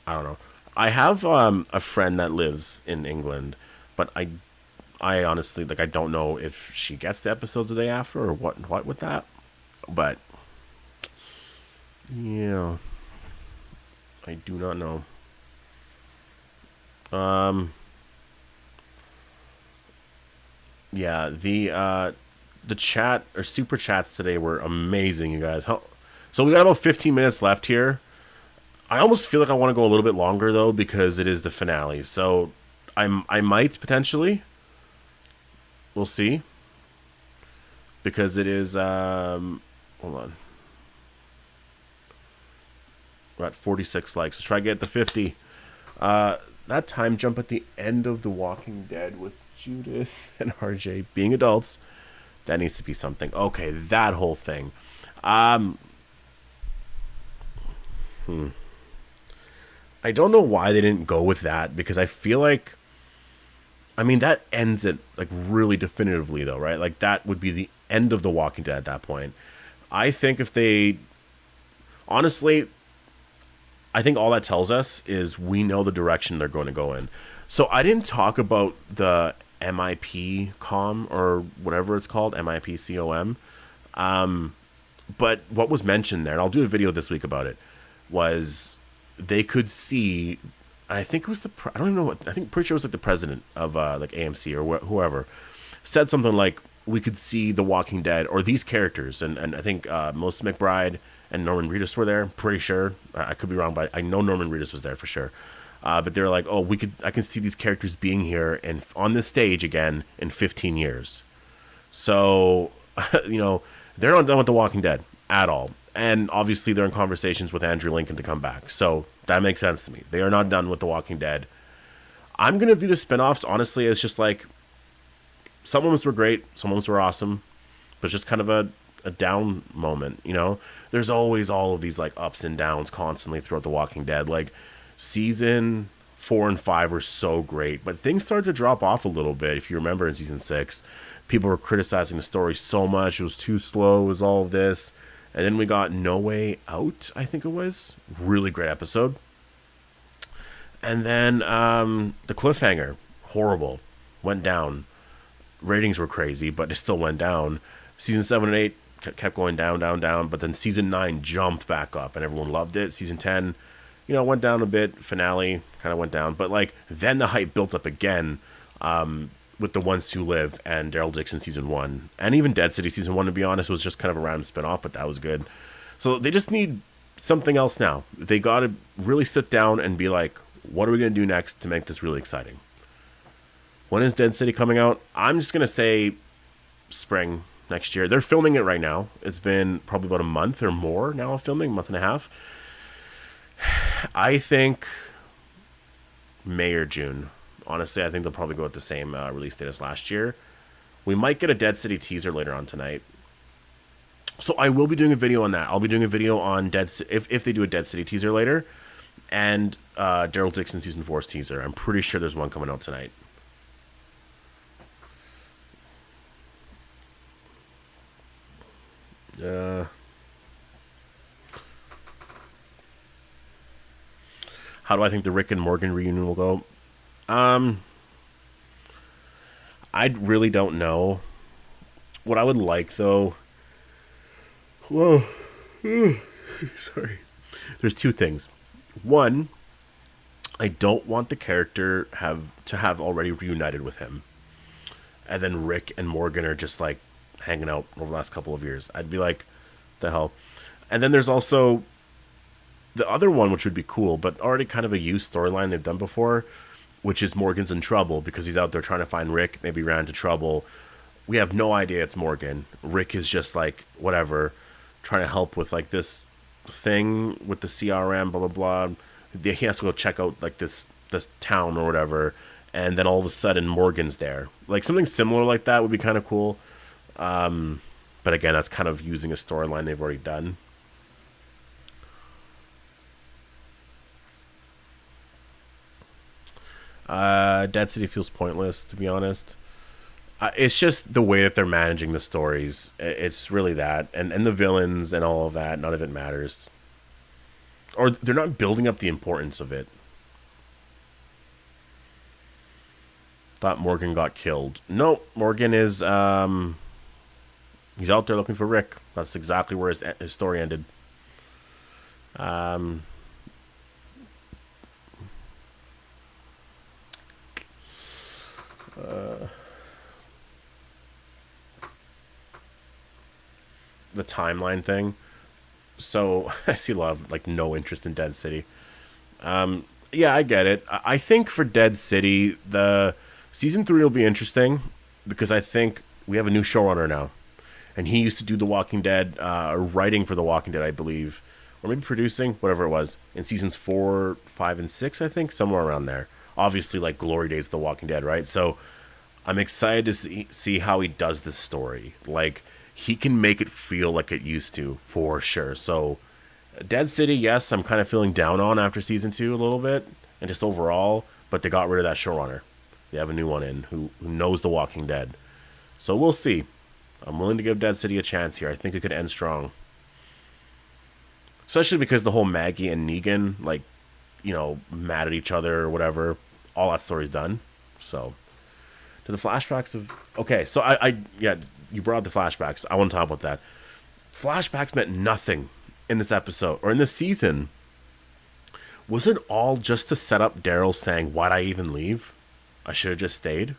I don't know. I have a friend that lives in England, but I honestly, like, I don't know if she gets the episodes the day after or what with that. But, yeah, I do not know. Yeah, the chat or super chats today were amazing, you guys. So we got about 15 minutes left here. I almost feel like I want to go a little bit longer though because it is the finale. So I might potentially. We'll see. Because it is hold on. We're at 46 likes. Let's try to get to 50. That time jump at the end of The Walking Dead with Judith and RJ being adults. That needs to be something. Okay, that whole thing. I don't know why they didn't go with that because I feel like, I mean, that ends it like really definitively though, right? Like that would be the end of The Walking Dead at that point. I think if they, honestly, I think all that tells us is we know the direction they're going to go in. So I didn't talk about the MIP com or whatever it's called, MIPCOM. But what was mentioned there, and I'll do a video this week about it, was they could see, I think it was I don't even know what, I think pretty sure it was like the president of like AMC or whoever, said something like, we could see The Walking Dead or these characters, and I think Melissa McBride and Norman Reedus were there. Pretty sure. I could be wrong, but I know Norman Reedus was there for sure. But they're like, oh, I can see these characters being here and on this stage again in 15 years. So, you know, they're not done with The Walking Dead at all. And obviously they're in conversations with Andrew Lincoln to come back. So that makes sense to me. They are not done with The Walking Dead. I'm going to view the spinoffs, honestly, as just like, some moments were great, some moments were awesome, but just kind of a down moment, you know? There's always all of these like ups and downs constantly throughout The Walking Dead. Like season 4 and 5 were so great, but things started to drop off a little bit. If you remember in season 6, people were criticizing the story so much. It was too slow, it was all of this. And then we got No Way Out, I think it was. Really great episode. And then the cliffhanger, horrible, went down. Ratings were crazy, but it still went down. Season 7 and 8 kept going down, but then season 9 jumped back up and everyone loved it. Season 10, you know, went down a bit. Finale kind of went down, but like then the hype built up again with The Ones Who Live and Daryl Dixon season 1, and even Dead City season 1, to be honest, was just kind of a random spinoff, but that was good. So they just need something else now. They got to really sit down and be like, what are we going to do next to make this really exciting? When is Dead City coming out? I'm just going to say spring next year. They're filming it right now. It's been probably about a month or more now of filming, a month and a half. I think May or June. Honestly, I think they'll probably go with the same release date as last year. We might get a Dead City teaser later on tonight. So I will be doing a video on that. I'll be doing a video on if they do a Dead City teaser later, and Daryl Dixon season 4's teaser. I'm pretty sure there's one coming out tonight. How do I think the Rick and Morgan reunion will go? I really don't know. What I would like, though... Whoa. Sorry. There's two things. One, I don't want the character to have already reunited with him. And then Rick and Morgan are just, like, hanging out over the last couple of years. I'd be like, the hell? And then there's also the other one, which would be cool, but already kind of a used storyline they've done before, which is Morgan's in trouble because he's out there trying to find Rick, maybe ran into trouble. We have no idea it's Morgan. Rick is just like, whatever, trying to help with like this thing with the CRM, blah, blah, blah. He has to go check out like this town or whatever. And then all of a sudden Morgan's there. Like something similar like that would be kind of cool. But again, that's kind of using a storyline they've already done. Dead City feels pointless, to be honest. It's just the way that they're managing the stories. It's really that, and the villains and all of that. None of it matters, or they're not building up the importance of it. Thought Morgan got killed. No, Morgan is he's out there looking for Rick. That's exactly where his story ended. Um, the timeline thing. So I see a lot of like no interest in Dead City. Yeah, I get it. I think for Dead City, the season 3 will be interesting because I think we have a new showrunner now, and he used to do The Walking Dead, writing for The Walking Dead, I believe, or maybe producing, whatever it was, in seasons 4, 5, and 6, I think, somewhere around there. Obviously, like Glory Days of The Walking Dead, right? So I'm excited to see how he does this story. Like, he can make it feel like it used to, for sure. So, Dead City, yes, I'm kind of feeling down on after season 2 a little bit, and just overall, but they got rid of that showrunner. They have a new one in who knows The Walking Dead. So we'll see. I'm willing to give Dead City a chance here. I think it could end strong. Especially because the whole Maggie and Negan, like, mad at each other or whatever, all that story's done. So, to the flashbacks of... Okay, so yeah, you brought up the flashbacks. I want to talk about that. Flashbacks meant nothing in this episode, or in this season. Was it all just to set up Daryl saying, why'd I even leave? I should have just stayed?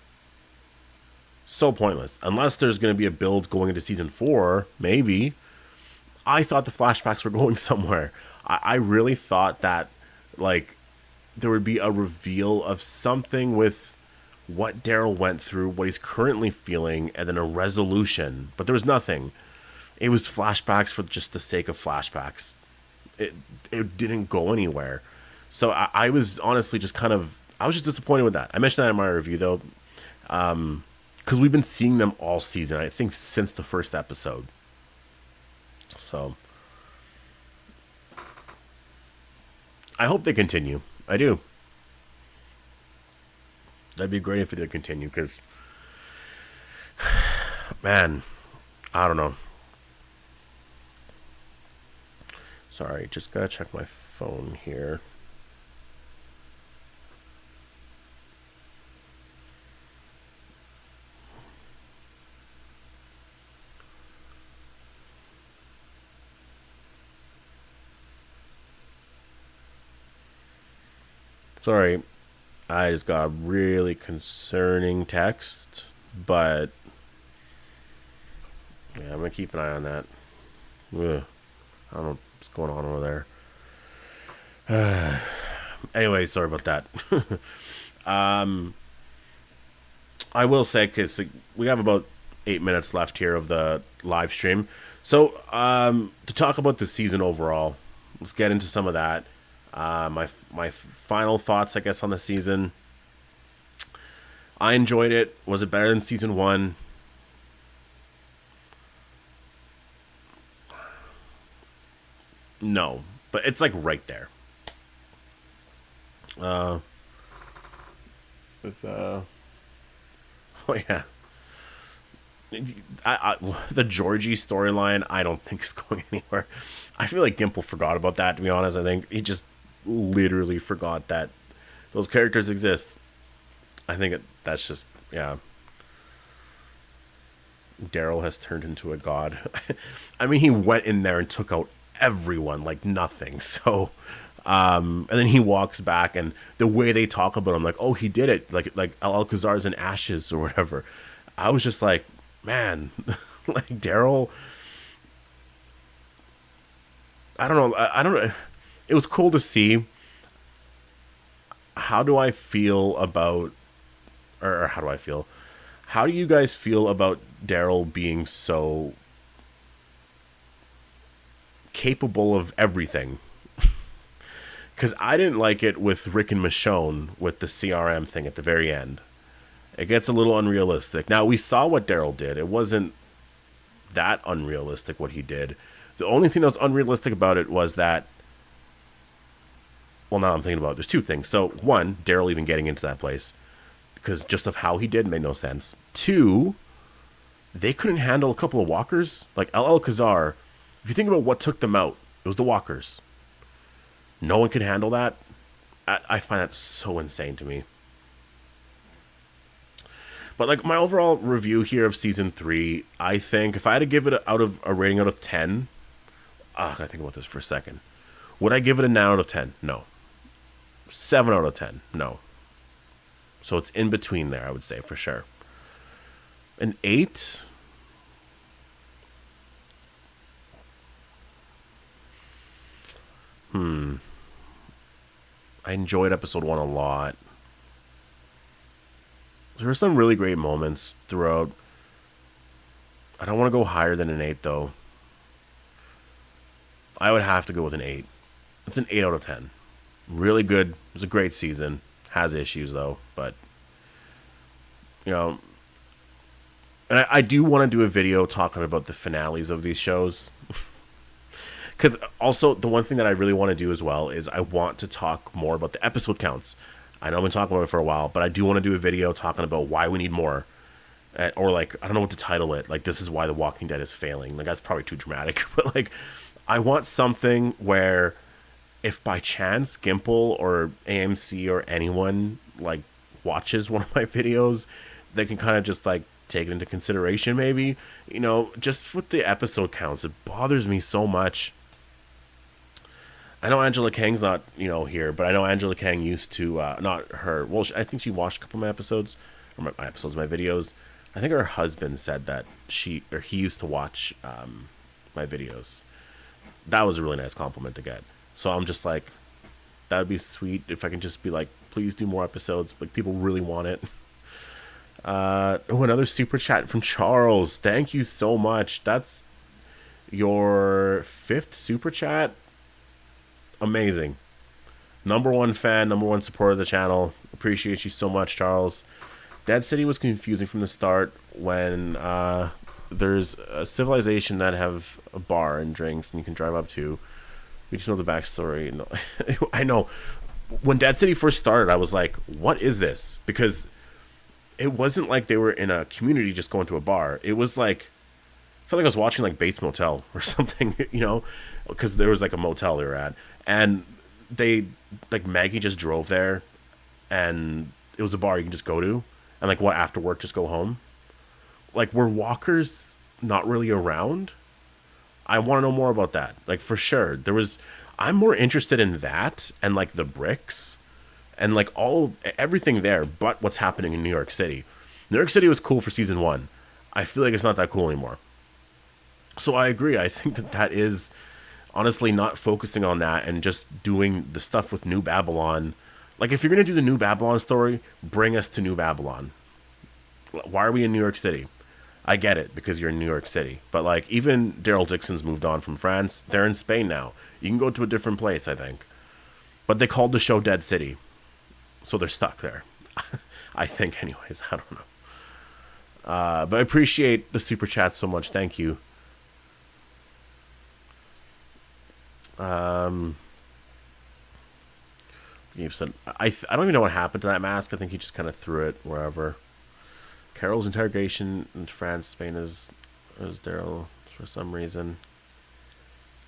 So pointless. Unless there's going to be a build going into season 4, maybe. I thought the flashbacks were going somewhere. I really thought that, like, there would be a reveal of something with what Daryl went through, what he's currently feeling, and then a resolution. But there was nothing. It was flashbacks for just the sake of flashbacks. It didn't go anywhere. So I was honestly just I was just disappointed with that. I mentioned that in my review, though, because we've been seeing them all season, I think, since the first episode. So I hope they continue. I do. That'd be great if it did continue, because, man, I don't know. Sorry, just gotta check my phone here. Sorry, I just got a really concerning text, but yeah, I'm gonna keep an eye on that. Ugh. I don't know what's going on over there. Anyway, sorry about that. I will say, because we have about 8 minutes left here of the live stream. So, to talk about the season overall, let's get into some of that. My final thoughts, I guess, on the season. I enjoyed it. Was it better than season 1? No, but it's like right there. With oh yeah, the Georgie storyline, I don't think is going anywhere. I feel like Gimple forgot about that, to be honest. I think he just literally forgot that those characters exist. I think that's just, yeah. Daryl has turned into a god. I mean, he went in there and took out everyone like nothing. So, and then he walks back, and the way they talk about him, like, oh, he did it, like Alcazar's in ashes or whatever. I was just like, man, like Daryl. I don't know. I don't know. It was cool to see. How do I feel about, or how do I feel? How do you guys feel about Daryl being so capable of everything? Because I didn't like it with Rick and Michonne with the CRM thing at the very end. It gets a little unrealistic. Now, we saw what Daryl did. It wasn't that unrealistic what he did. The only thing that was unrealistic about it was that well, now I'm thinking about it, there's two things. So one, Daryl even getting into that place because just of how he did made no sense. Two, they couldn't handle a couple of walkers like LL Kazar. If you think about what took them out, it was the walkers. No one could handle that. I find that so insane to me. But like my overall review here of season 3, I think if I had to give it a rating out of 10, I gotta think about this for a second. Would I give it a 9 out of 10? No. 7 out of 10? No. So it's in between there, I would say, for sure. An 8? I enjoyed episode 1 a lot. There were some really great moments throughout. I don't want to go higher than an 8, though. I would have to go with an 8. It's an 8 out of 10. Really good. It was a great season. Has issues, though. But, you know... And I do want to do a video talking about the finales of these shows. Because also, the one thing that I really want to do as well is I want to talk more about the episode counts. I know I've been talking about it for a while, but I do want to do a video talking about why we need more. Or, like, I don't know what to title it. Like, this is why The Walking Dead is failing. Like, that's probably too dramatic. But, like, I want something where if by chance Gimple or AMC or anyone, like, watches one of my videos, they can kind of just, like, take it into consideration, maybe. You know, just with the episode counts, it bothers me so much. I know Angela Kang's not, you know, here, but I know Angela Kang used to, not her, well, I think she watched a couple of my episodes, or my episodes, my videos. I think her husband said that he used to watch my videos. That was a really nice compliment to get. So I'm just like, that would be sweet if I can just be like, please do more episodes. Like, people really want it. Another super chat from Charles. Thank you so much. That's your 5th super chat. Amazing. Number 1 fan, number 1 supporter of the channel. Appreciate you so much, Charles. Dead City was confusing from the start when there's a civilization that have a bar and drinks and you can drive up to. We just know the backstory. No, I know. When Dead City first started, I was like, what is this? Because it wasn't like they were in a community just going to a bar. It was like, I felt like I was watching like Bates Motel or something, you know, because there was like a motel they were at. And they, like, Maggie just drove there and it was a bar you can just go to. And, like, what, after work, just go home? Like, were walkers not really around? I want to know more about that. Like, for sure. I'm more interested in that and, like, the bricks and, like, everything there but what's happening in New York City. New York City was cool for season 1. I feel like it's not that cool anymore. So I agree. I think that is honestly not focusing on that and just doing the stuff with New Babylon. Like, if you're going to do the New Babylon story, bring us to New Babylon. Why are we in New York City? I get it, because you're in New York City. But, like, even Daryl Dixon's moved on from France. They're in Spain now. You can go to a different place, I think. But they called the show Dead City. So they're stuck there. I think, anyways. I don't know. But I appreciate the super chat so much. Thank you. Said, I don't even know what happened to that mask. I think he just kind of threw it wherever. Carol's interrogation in France, Spain is Daryl for some reason.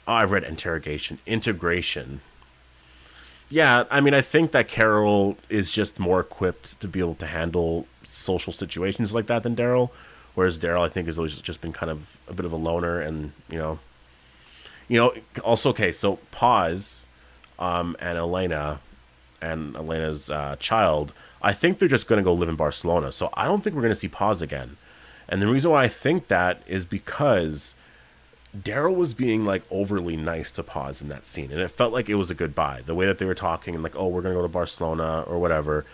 Oh, I read interrogation. Integration. Yeah, I mean, I think that Carol is just more equipped to be able to handle social situations like that than Daryl. Whereas Daryl, I think, has always just been kind of a bit of a loner and, you know, also, okay, so Paz and Elena and Elena's child, I think they're just going to go live in Barcelona. So I don't think we're going to see Paz again. And the reason why I think that is because Daryl was being, like, overly nice to Paz in that scene. And it felt like it was a goodbye. The way that they were talking and, like, oh, we're going to go to Barcelona or whatever.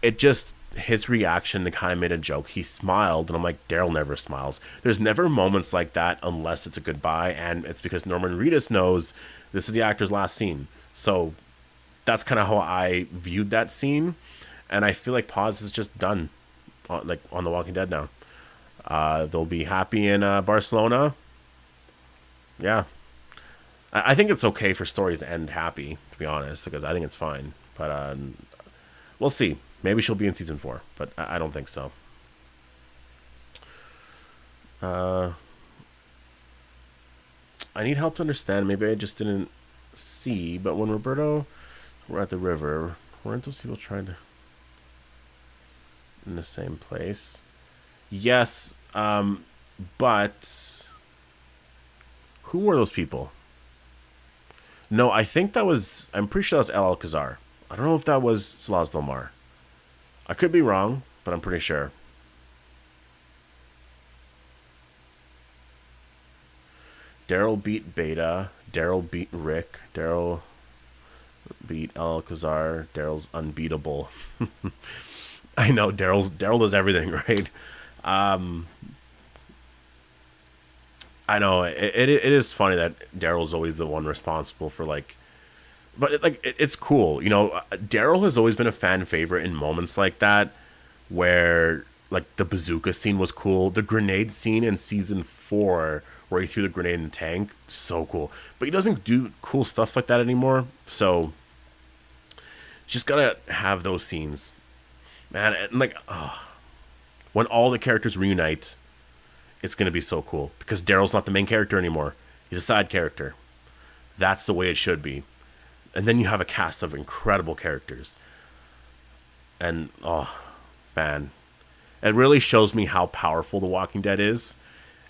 It just, his reaction, they kind of made a joke. He smiled, and I'm like, Daryl never smiles. There's never moments like that unless it's a goodbye, and it's because Norman Reedus knows this is the actor's last scene. So that's kind of how I viewed that scene, and I feel like Paz is just done, like, on The Walking Dead now. They'll be happy in Barcelona. Yeah. I think it's okay for stories to end happy, to be honest, because I think it's fine. But we'll see. Maybe she'll be in season 4, but I don't think so. Uh, I need help to understand. Maybe I just didn't see. But when Roberto were at the river, weren't those people trying to in the same place? Yes, but who were those people? No, I think that was. I'm pretty sure that was El Alcazar. I don't know if that was Salaz Del Mar. I could be wrong, but I'm pretty sure. Daryl beat Beta. Daryl beat Rick. Daryl beat El Alcazar. Daryl's unbeatable. I know Daryl does everything right. Um, I know it is funny that Daryl's always the one responsible for like, but it's cool. Daryl has always been a fan favorite in moments like that, where like the bazooka scene was cool. The grenade scene in season 4, where he threw the grenade in the tank, so cool. But he doesn't do cool stuff like that anymore. So just gotta have those scenes, man. And like, when all the characters reunite, it's gonna be so cool because Daryl's not the main character anymore. He's a side character. That's the way it should be. And then you have a cast of incredible characters. And oh man, it really shows me how powerful The Walking Dead is.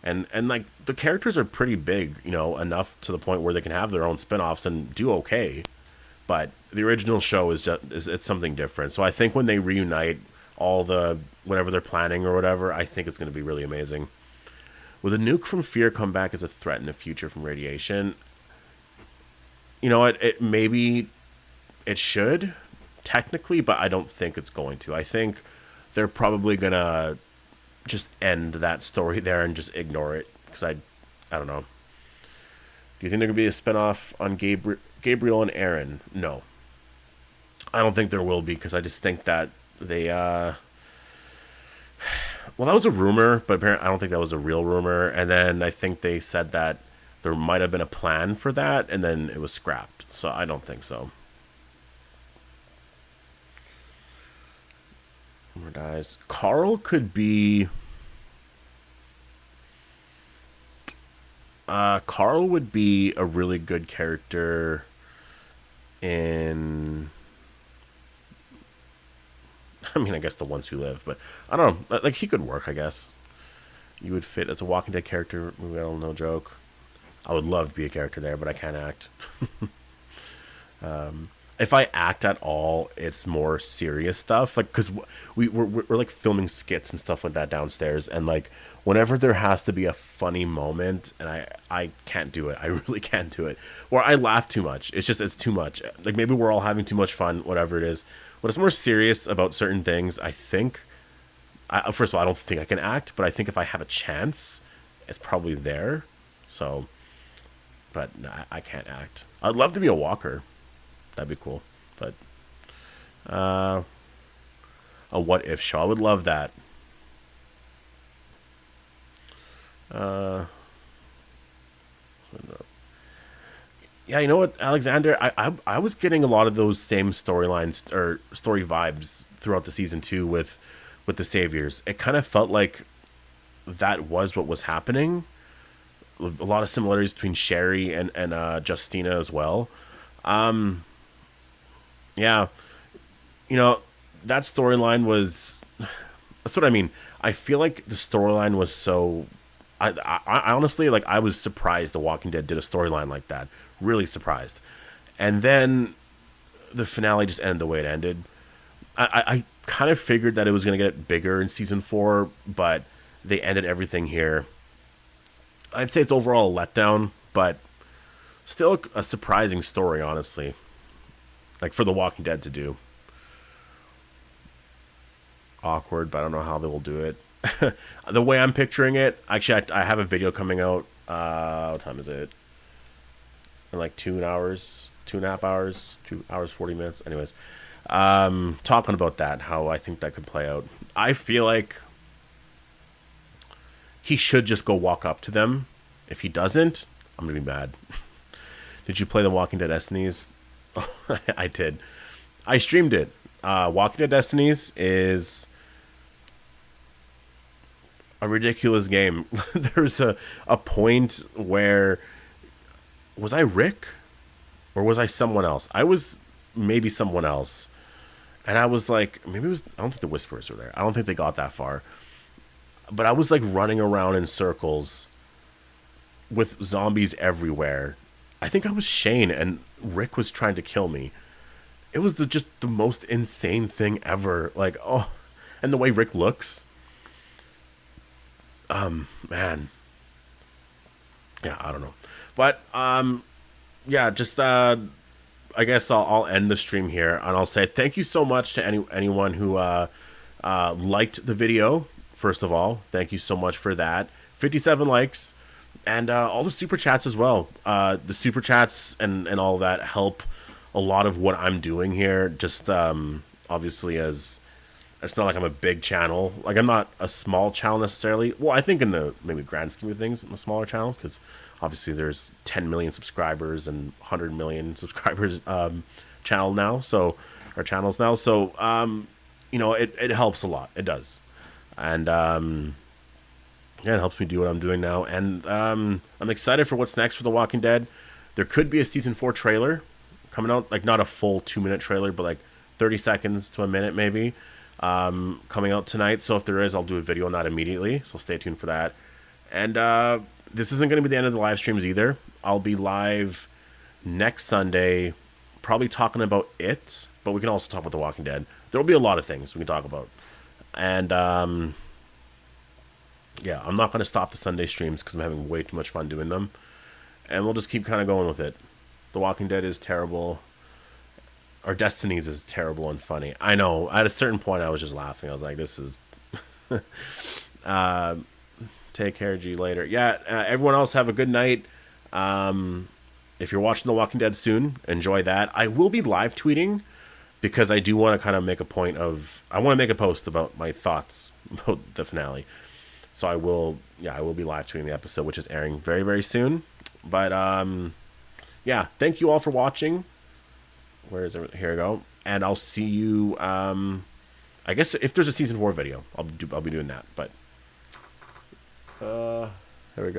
And like the characters are pretty big, enough to the point where they can have their own spin-offs and do okay. But the original show it's something different. So I think when they reunite all the whatever they're planning or whatever, I think it's going to be really amazing. Will the nuke from Fear come back as a threat in the future from radiation? You know what? Maybe it should technically, but I don't think it's going to. I think they're probably gonna just end that story there and just ignore it because I don't know. Do you think there could be a spinoff on Gabriel and Aaron? No, I don't think there will be because I just think that they well, that was a rumor, but apparently I don't think that was a real rumor. And then I think they said that there might have been a plan for that, and then it was scrapped. So I don't think so. Homer dies. Carl could be. Carl would be a really good character in. I mean, I guess The Ones Who Live, but I don't know. Like, he could work, I guess. You would fit as a Walking Dead character. MOVIEidol, no joke. I would love to be a character there, but I can't act. If I act at all, it's more serious stuff. Like, because we're like filming skits and stuff like that downstairs, and like whenever there has to be a funny moment, and I can't do it. I really can't do it. Or I laugh too much. It's too much. Like maybe we're all having too much fun, whatever it is. When it's more serious about certain things, I think. First of all, I don't think I can act, but I think if I have a chance, it's probably there. So. But no, I can't act. I'd love to be a walker. That'd be cool. But a what if show. I would love that. Yeah, you know what, Alexander? I was getting a lot of those same storylines or story vibes throughout the season 2 with the Saviors. It kind of felt like that was what was happening. A lot of similarities between Sherry and Justina as well. Yeah, that storyline was. That's what I mean. I feel like the storyline was so. I honestly like. I was surprised The Walking Dead did a storyline like that. Really surprised, and then the finale just ended the way it ended. I kind of figured that it was going to get bigger in season 4, but they ended everything here. I'd say it's overall a letdown, but still a surprising story, honestly. Like for The Walking Dead to do. Awkward, but I don't know how they will do it. The way I'm picturing it, actually, I have a video coming out. What time is it? In like 2 hours, 2.5 hours, 2 hours, 40 minutes. Anyways, talking about that, how I think that could play out. I feel like he should just go walk up to them. If he doesn't, I'm going to be mad. Did you play The Walking Dead Destinies? I did. I streamed it. Walking Dead Destinies is a ridiculous game. There's a point where, was I Rick or was I someone else? I was maybe someone else. And I was like, maybe it was, I don't think the Whisperers were there. I don't think they got that far. But I was like running around in circles with zombies everywhere. I think I was Shane and Rick was trying to kill me. It was just the most insane thing ever. Like, oh, and the way Rick looks. Man. Yeah, I don't know. But, yeah, just, I guess I'll end the stream here, and I'll say thank you so much to anyone who liked the video. First of all, thank you so much for that. 57 likes, and all the super chats as well. The super chats and all that help a lot of what I'm doing here. Just obviously, as it's not like I'm a big channel. Like, I'm not a small channel necessarily. Well, I think in the maybe grand scheme of things, I'm a smaller channel because obviously there's 10 million subscribers and 100 million subscribers channels now. So you know, it helps a lot. It does. And yeah, it helps me do what I'm doing now. And I'm excited for what's next for The Walking Dead. There could be a season 4 trailer coming out, like not a full 2-minute trailer, but like 30 seconds to a minute maybe, coming out tonight. So if there is, I'll do a video on that immediately. So stay tuned for that. And this isn't going to be the end of the live streams either. I'll be live next Sunday, probably talking about it, but we can also talk about The Walking Dead. There will be a lot of things we can talk about. And yeah, I'm not going to stop the Sunday streams because I'm having way too much fun doing them. And we'll just keep kind of going with it. The Walking Dead is terrible. Or Destinies is terrible and funny. I know. At a certain point, I was just laughing. I was like, this is... take care, G, later. Yeah, everyone else have a good night. If you're watching The Walking Dead soon, enjoy that. I will be live tweeting because I do want to kind of make a point of... I want to make a post about my thoughts about the finale. So I will be live tweeting the episode, which is airing very, very soon. But, yeah, thank you all for watching. Where is it? Here we go. And I'll see you, I guess if there's a season 4 video, I'll be doing that. But, here we go.